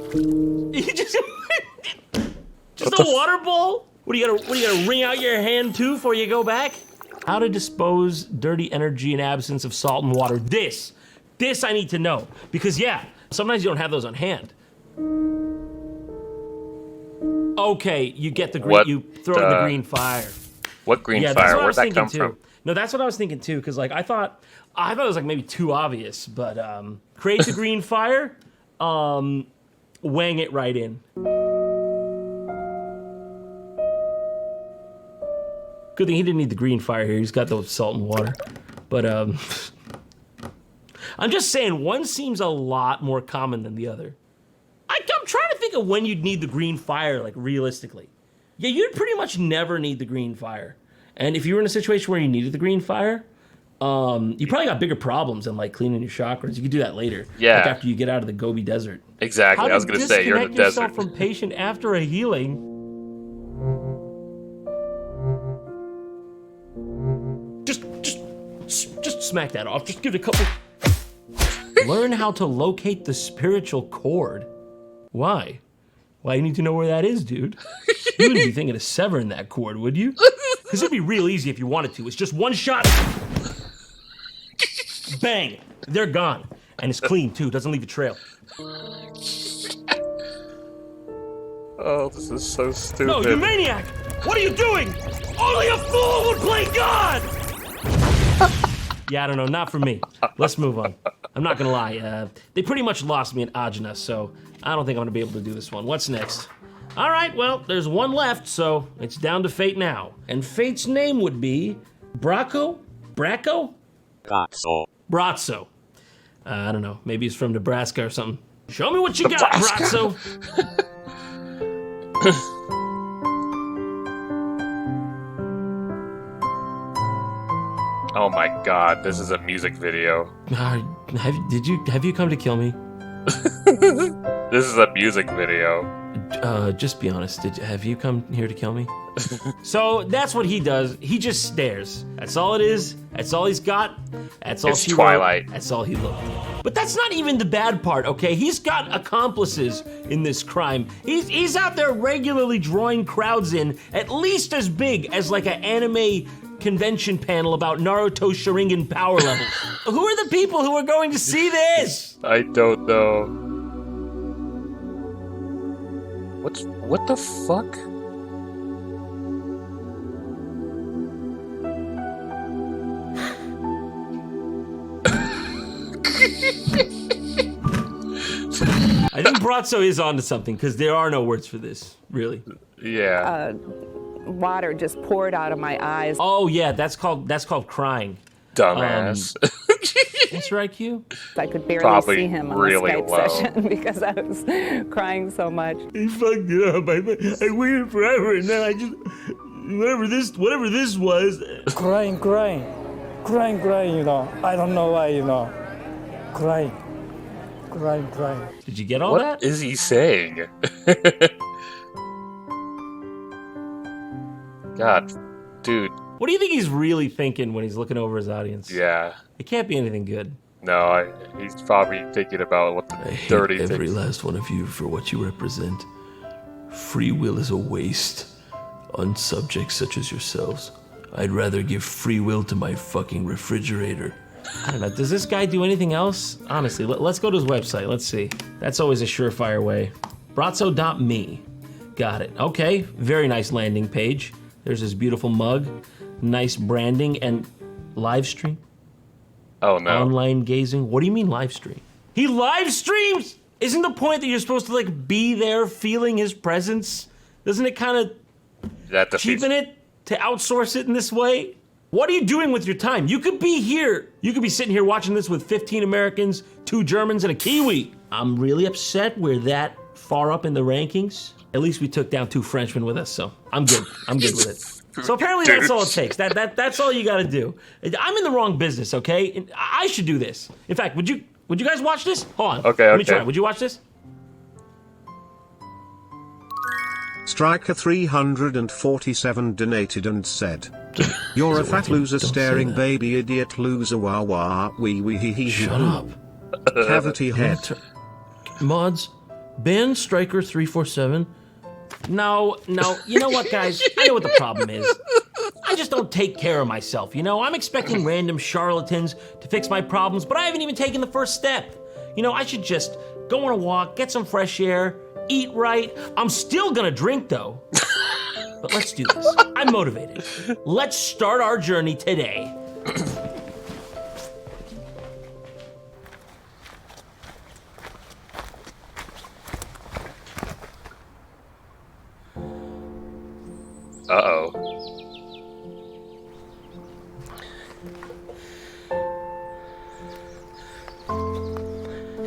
S2: You just a water bowl? What are you gonna wring out your hand too before you go back? How to dispose dirty energy in absence of salt and water. This I need to know. Because yeah, sometimes you don't have those on hand. Okay, you get the green.
S1: What
S2: You throw in the green fire.
S1: What green
S2: Yeah,
S1: fire?
S2: that's what I
S1: Where'd
S2: was
S1: that
S2: thinking
S1: come
S2: too.
S1: from?
S2: No, that's what I was thinking too. Because like I thought it was like maybe too obvious. But create the green fire, wang it right in. Good thing he didn't need the green fire here. He's got the salt and water. But I'm just saying, one seems a lot more common than the other. I'm trying to think of when you'd need the green fire, like realistically. Yeah, you'd pretty much never need the green fire. And if you were in a situation where you needed the green fire, you probably got bigger problems than like cleaning your chakras. You could do that later.
S1: Yeah.
S2: Like after you get out of the Gobi Desert.
S1: Exactly. I was
S2: going to
S1: say you're in the
S2: disconnect yourself
S1: desert.
S2: from patient after a healing. Just smack that off. Just give it a couple. Learn how to locate the spiritual cord. Why? Why you need to know where that is, dude? You wouldn't be thinking of severing that cord, would you? Because it'd be real easy if you wanted to. It's just one shot. Bang! They're gone. And it's clean, too. Doesn't leave a trail.
S1: Oh, this is so stupid.
S2: No, you maniac! What are you doing? Only a fool would play God! Yeah, I don't know. Not for me. Let's move on. I'm not gonna lie. They pretty much lost me in Ajna, so I don't think I'm gonna be able to do this one. What's next? All right, well, there's one left, so it's down to Fate now. And Fate's name would be Bracco? Bracco? Brazzo. I don't know. Maybe he's from Nebraska or something. Show me what you got, Brazzo.
S1: Oh my god, this is a music video.
S2: Have you come to kill me?
S1: This is a music video.
S2: Just be honest. Have you come here to kill me? So that's what he does. He just stares. That's all it is. That's all he's got. That's all
S1: It's
S2: she
S1: Twilight.
S2: wrote. That's all he looked. But that's not even the bad part, okay? He's got accomplices in this crime. He's out there regularly drawing crowds in, at least as big as like an anime convention panel about Naruto Sharingan power levels. Who are the people who are going to see this?
S1: I don't know. What the fuck?
S2: I think Brazzo is onto something because there are no words for this, really.
S1: Yeah.
S9: Water just poured out of my eyes.
S2: Oh yeah, that's called crying.
S1: Dumbass.
S2: That's right, Q.
S9: I could barely
S1: Probably
S9: see him on
S1: really
S9: the Skype
S1: low.
S9: session because I was crying so much.
S2: He fucked it up. I waited forever, and then I just whatever this was.
S10: Crying, you know. I don't know why, you know. Crying.
S2: Did you get all
S1: What
S2: that?
S1: is he saying? God, dude.
S2: What do you think he's really thinking when he's looking over his audience?
S1: Yeah.
S2: It can't be anything good.
S1: No, he's probably thinking about what the dirty
S2: hate every
S1: things.
S2: last one of you for what you represent. Free will is a waste on subjects such as yourselves. I'd rather give free will to my fucking refrigerator. I don't know. Does this guy do anything else? Honestly, let's go to his website. Let's see. That's always a surefire way. Brazzo.me. Got it. Okay. Very nice landing page. There's his beautiful mug. Nice branding and live stream.
S1: Oh no.
S2: Online gazing. What do you mean live stream? He live streams! Isn't the point that you're supposed to like be there feeling his presence? Doesn't it kind of
S1: That defeats-
S2: cheapen it to outsource it in this way? What are you doing with your time? You could be here. You could be sitting here watching this with 15 Americans, 2 Germans, and a Kiwi. I'm really upset we're that far up in the rankings. At least we took down 2 Frenchmen with us, so I'm good. I'm good with it. So apparently that's all it takes. That's all you gotta do. I'm in the wrong business, okay? I should do this. In fact, would you guys watch this? Hold on.
S1: Okay,
S2: Let me
S1: okay.
S2: try. Would you watch this?
S11: Striker 347 donated and said, "You're a fat loser, staring baby idiot loser, wah wah wee wee hee hee."
S2: Shut up.
S11: Cavity head.
S2: Mods, ban Striker 347. No, you know what, guys? I know what the problem is. I just don't take care of myself, you know? I'm expecting random charlatans to fix my problems, but I haven't even taken the first step. You know, I should just go on a walk, get some fresh air, eat right. I'm still gonna drink though. But let's do this. I'm motivated. Let's start our journey today.
S1: Uh-oh.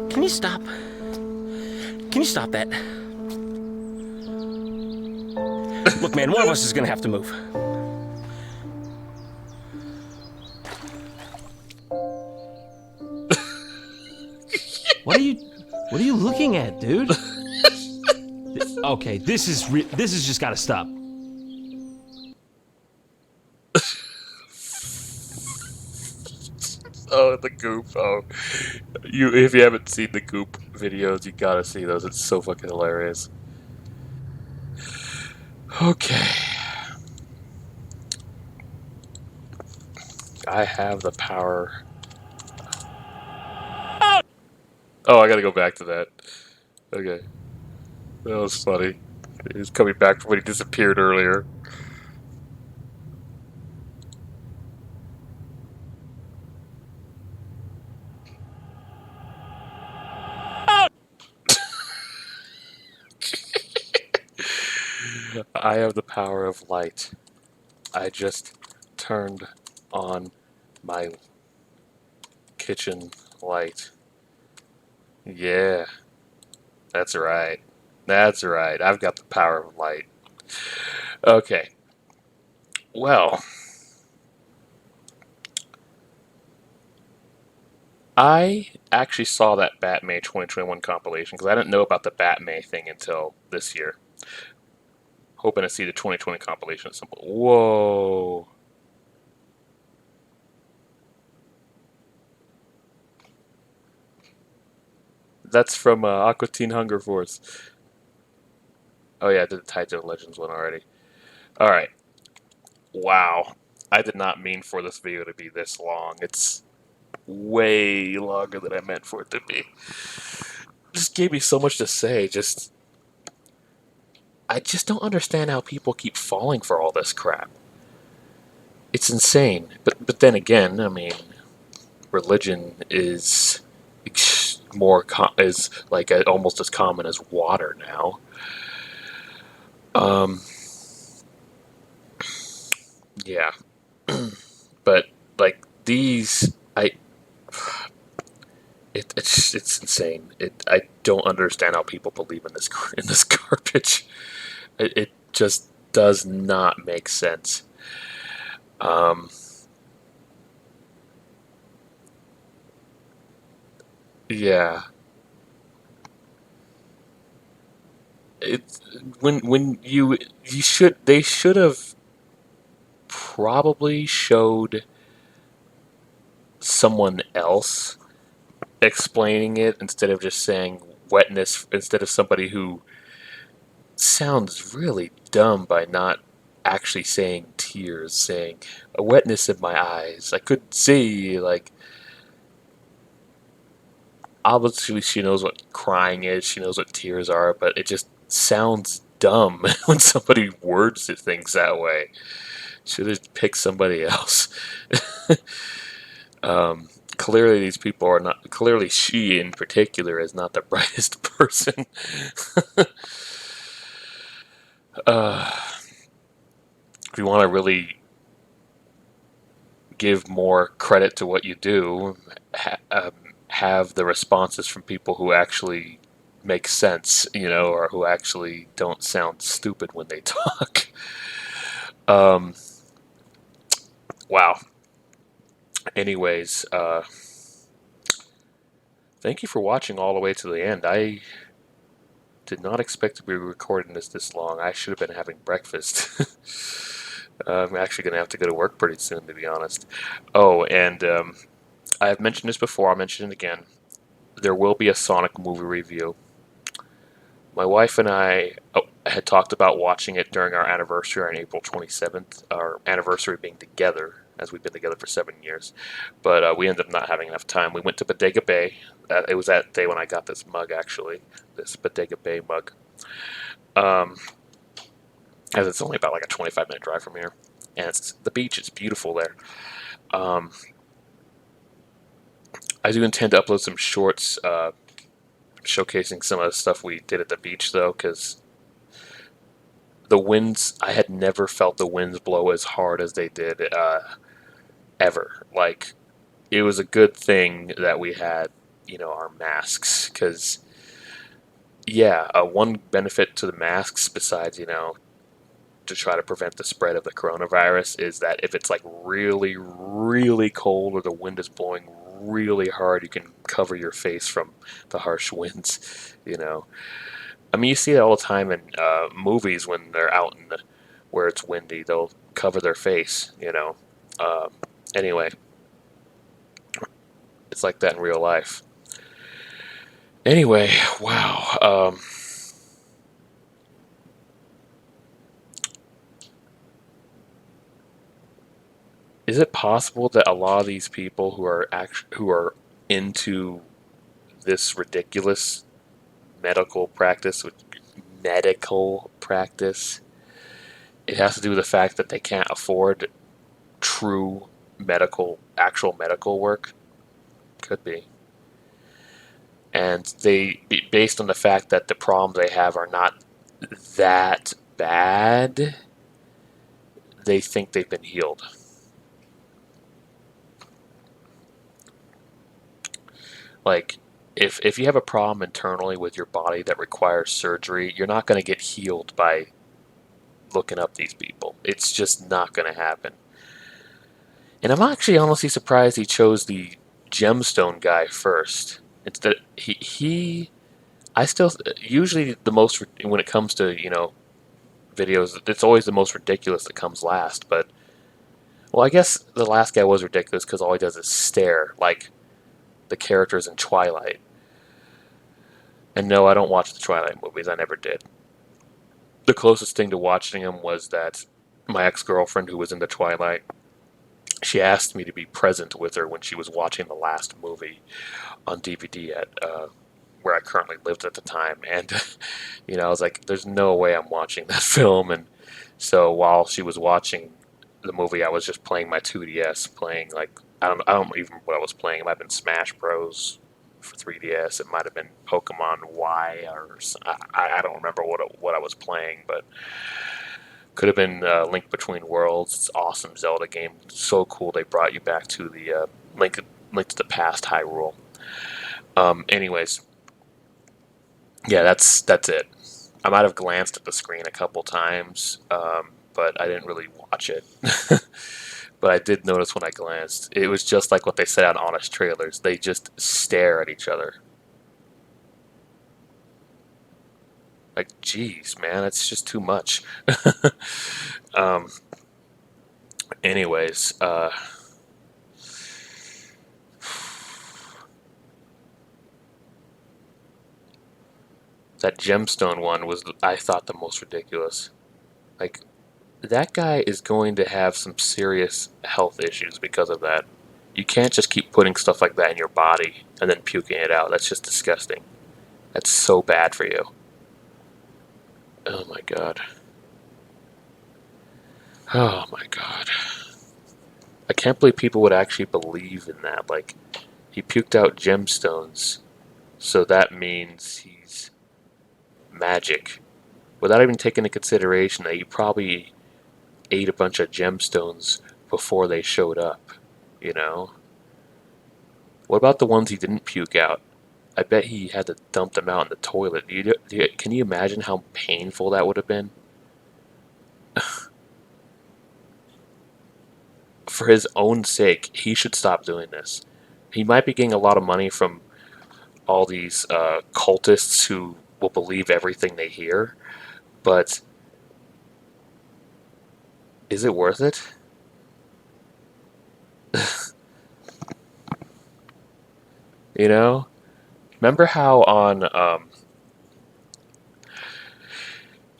S2: Can you stop? Can you stop that? Look, man, one of us is gonna have to move. What are you looking at, dude? Okay, this is just gotta stop.
S1: Oh, the goop. Oh, if you haven't seen the goop videos, you gotta see those. It's so fucking hilarious. Okay. I have the power. Oh, I gotta go back to that. Okay. That was funny. He's coming back from when he disappeared earlier. I have the power of light. I just turned on my kitchen light. Yeah, that's right. That's right. I've got the power of light. Okay. Well, I actually saw that Batman 2021 compilation because I didn't know about the Batman thing until this year. Hoping to see the 2020 compilation at some point. Whoa. That's from Aqua Teen Hunger Force. Oh yeah, I did the Taito Legends one already. Alright. Wow. I did not mean for this video to be this long. It's way longer than I meant for it to be. Just gave me so much to say. I just don't understand how people keep falling for all this crap. It's insane. But then again, I mean, religion is is like almost as common as water now. Yeah. But like these, it's insane. I don't understand how people believe in this garbage. It just does not make sense. Yeah. It's when they should have probably showed someone else explaining it instead of just saying wetness, instead of somebody who sounds really dumb by not actually saying tears, saying a wetness in my eyes. I couldn't see, like, obviously she knows what crying is, she knows what tears are, but it just sounds dumb when somebody words things that way. Should have picked somebody else. Clearly these people are not, clearly she in particular is not the brightest person. If you want to really give more credit to what you do, have the responses from people who actually make sense, or who actually don't sound stupid when they talk. Wow. Anyways, thank you for watching all the way to the end. I did not expect to be recording this long. I should have been having breakfast. I'm actually going to have to go to work pretty soon, to be honest. Oh, and I've mentioned this before. I'll mention it again. There will be a Sonic movie review. My wife and I had talked about watching it during our anniversary on April 27th, our anniversary being together as we've been together for 7 years. But we ended up not having enough time. We went to Bodega Bay. It was that day when I got this mug, actually, this Bodega Bay mug. As it's only about like a 25-minute drive from here, and the beach is beautiful there. I do intend to upload some shorts showcasing some of the stuff we did at the beach, though, because the winds, I had never felt the winds blow as hard as they did ever. Like, it was a good thing that we had, our masks, because, yeah, one benefit to the masks, besides, to try to prevent the spread of the coronavirus, is that if it's like really, really cold or the wind is blowing really hard, you can cover your face from the harsh winds. I mean, you see it all the time in movies when they're out where it's windy. They'll cover their face. Anyway, it's like that in real life. Anyway, wow. Is it possible that a lot of these people who are into this ridiculous medical practice, it has to do with the fact that they can't afford true actual medical work? Could be. And based on the fact that the problems they have are not that bad, they think they've been healed. Like, if you have a problem internally with your body that requires surgery, you're not going to get healed by looking up these people. It's just not going to happen. And I'm actually honestly surprised he chose the gemstone guy first. Instead, I still, usually the most, when it comes to, videos, it's always the most ridiculous that comes last. But, well, I guess the last guy was ridiculous because all he does is stare, like the characters in Twilight. And no, I don't watch the Twilight movies. I never did. The closest thing to watching them was that my ex-girlfriend, who was into Twilight, she asked me to be present with her when she was watching the last movie on DVD at where I currently lived at the time. And, I was like, there's no way I'm watching that film. And so while she was watching the movie, I was just playing my 2DS, playing, like, I don't even know what I was playing. It might have been Smash Bros. For 3DS. It might have been Pokemon Y, or I don't remember what I was playing, but could have been Link Between Worlds. It's an awesome Zelda game. So cool they brought you back to the Link to the Past Hyrule. Anyways, yeah, that's it. I might have glanced at the screen a couple times, but I didn't really watch it. But I did notice when I glanced, it was just like what they said on Honest Trailers. They just stare at each other. Like, geez, man, it's just too much. Anyways, that gemstone one was, I thought, the most ridiculous. Like, that guy is going to have some serious health issues because of that. You can't just keep putting stuff like that in your body and then puking it out. That's just disgusting. That's so bad for you. Oh my god. Oh my god. I can't believe people would actually believe in that. Like, he puked out gemstones, so that means he's magic. Without even taking into consideration that he probably ate a bunch of gemstones before they showed up, What about the ones he didn't puke out? I bet he had to dump them out in the toilet. Can you imagine how painful that would have been? For his own sake, he should stop doing this. He might be getting a lot of money from all these cultists who will believe everything they hear, but is it worth it? Remember how on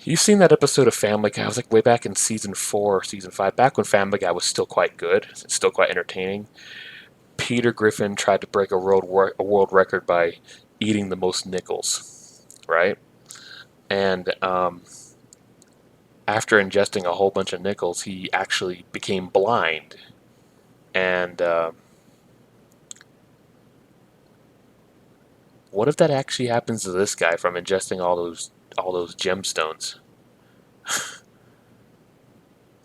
S1: You've seen that episode of Family Guy? I was like way back in season 4 or season 5, back when Family Guy was still quite good, still quite entertaining. Peter Griffin tried to break a world record by eating the most nickels, right? And after ingesting a whole bunch of nickels, he actually became blind. And what if that actually happens to this guy from ingesting all those gemstones?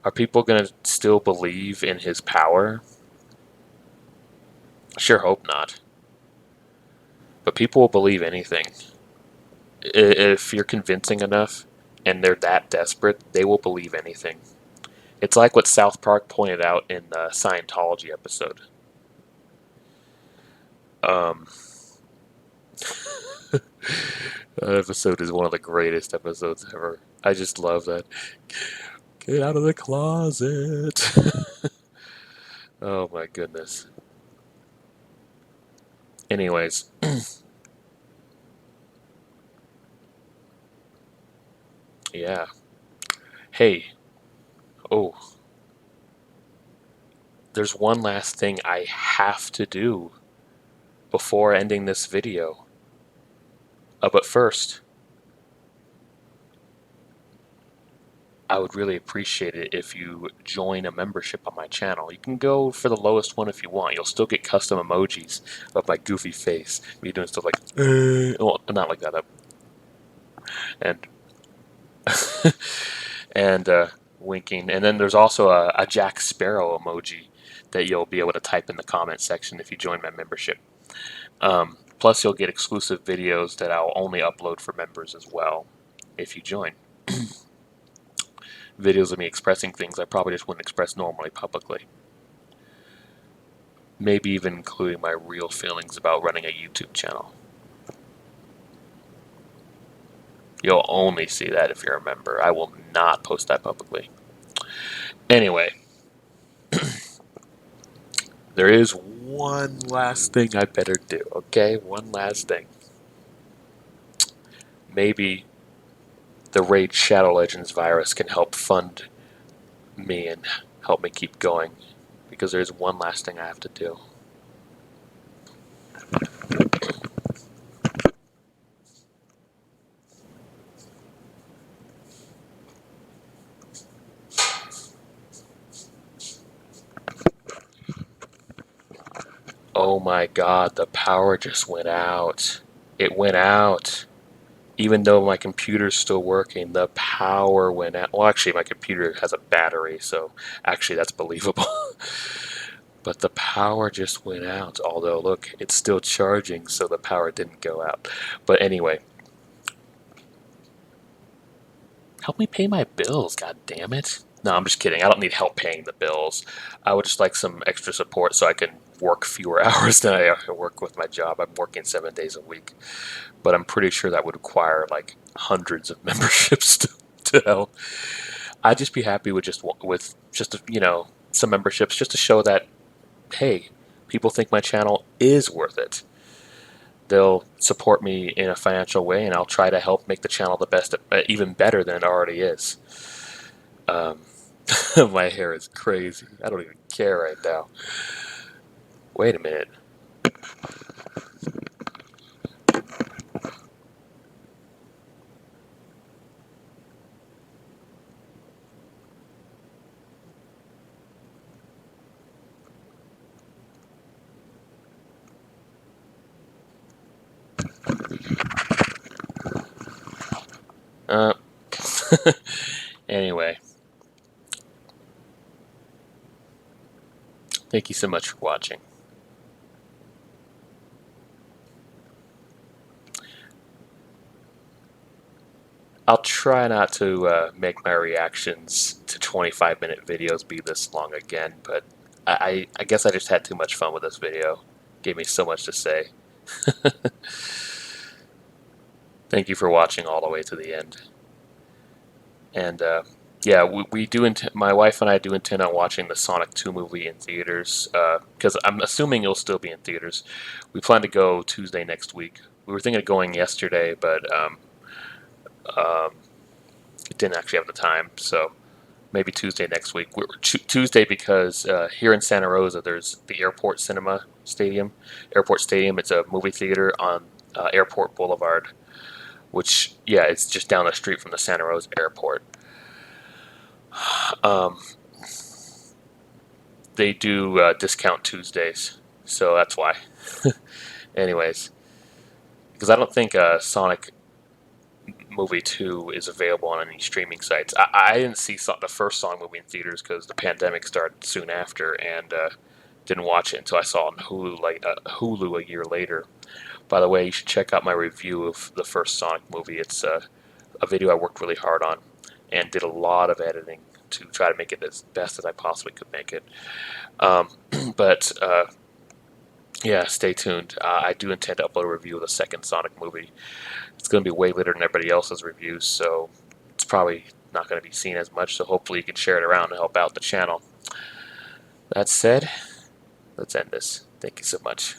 S1: Are people gonna still believe in his power? Sure hope not. But people will believe anything. If you're convincing enough and they're that desperate, they will believe anything. It's like what South Park pointed out in the Scientology episode. That episode is one of the greatest episodes ever. I just love that. Get out of the closet. Oh my goodness. Anyways. Yeah. Hey. Oh. There's one last thing I have to do before ending this video. But first, I would really appreciate it if you join a membership on my channel. You can go for the lowest one if you want. You'll still get custom emojis of my goofy face. Me doing stuff like, well, not like that, and and winking. And then there's also a Jack Sparrow emoji that you'll be able to type in the comment section if you join my membership. Plus, you'll get exclusive videos that I'll only upload for members as well if you join. Videos of me expressing things I probably just wouldn't express normally publicly. Maybe even including my real feelings about running a YouTube channel. You'll only see that if you're a member. I will not post that publicly. Anyway, there is one last thing I better do, okay? One last thing. Maybe the Raid Shadow Legends virus can help fund me and help me keep going, because there's one last thing I have to do. Oh my god, the power just went out. It went out. Even though my computer's still working, the power went out. Well, actually, my computer has a battery, so actually that's believable. But the power just went out. Although, look, it's still charging, so the power didn't go out. But anyway. Help me pay my bills, god damn it. No, I'm just kidding. I don't need help paying the bills. I would just like some extra support so I can work fewer hours than I work with my job. I'm working 7 days a week. But I'm pretty sure that would require like hundreds of memberships to help. I'd just be happy with just you know, some memberships just to show that, hey, people think my channel is worth it. They'll support me in a financial way, and I'll try to help make the channel the best, even better than it already is. My hair is crazy. I don't even care right now. Wait a minute. Anyway. Thank you so much for watching. I'll try not to make my reactions to 25-minute videos be this long again, but I guess I just had too much fun with this video. Gave me so much to say. Thank you for watching all the way to the end. And yeah, we do. My wife and I do intend on watching the Sonic 2 movie in theaters, because I'm assuming it'll still be in theaters. We plan to go Tuesday next week. We were thinking of going yesterday, but it didn't actually have the time, so maybe Tuesday next week. Tuesday because here in Santa Rosa, there's the Airport Stadium. It's a movie theater on Airport Boulevard, which, yeah, it's just down the street from the Santa Rosa Airport. They do discount Tuesdays, so that's why. Anyways, because I don't think Sonic Movie 2 is available on any streaming sites. I didn't see the first Sonic movie in theaters because the pandemic started soon after, and didn't watch it until I saw it on Hulu a year later. By the way, you should check out my review of the first Sonic movie. It's a video I worked really hard on and did a lot of editing to try to make it as best as I possibly could make it. But yeah, stay tuned. I do intend to upload a review of the second Sonic movie. It's going to be way later than everybody else's reviews, so it's probably not going to be seen as much, so hopefully you can share it around to help out the channel. That said, let's end this. Thank you so much.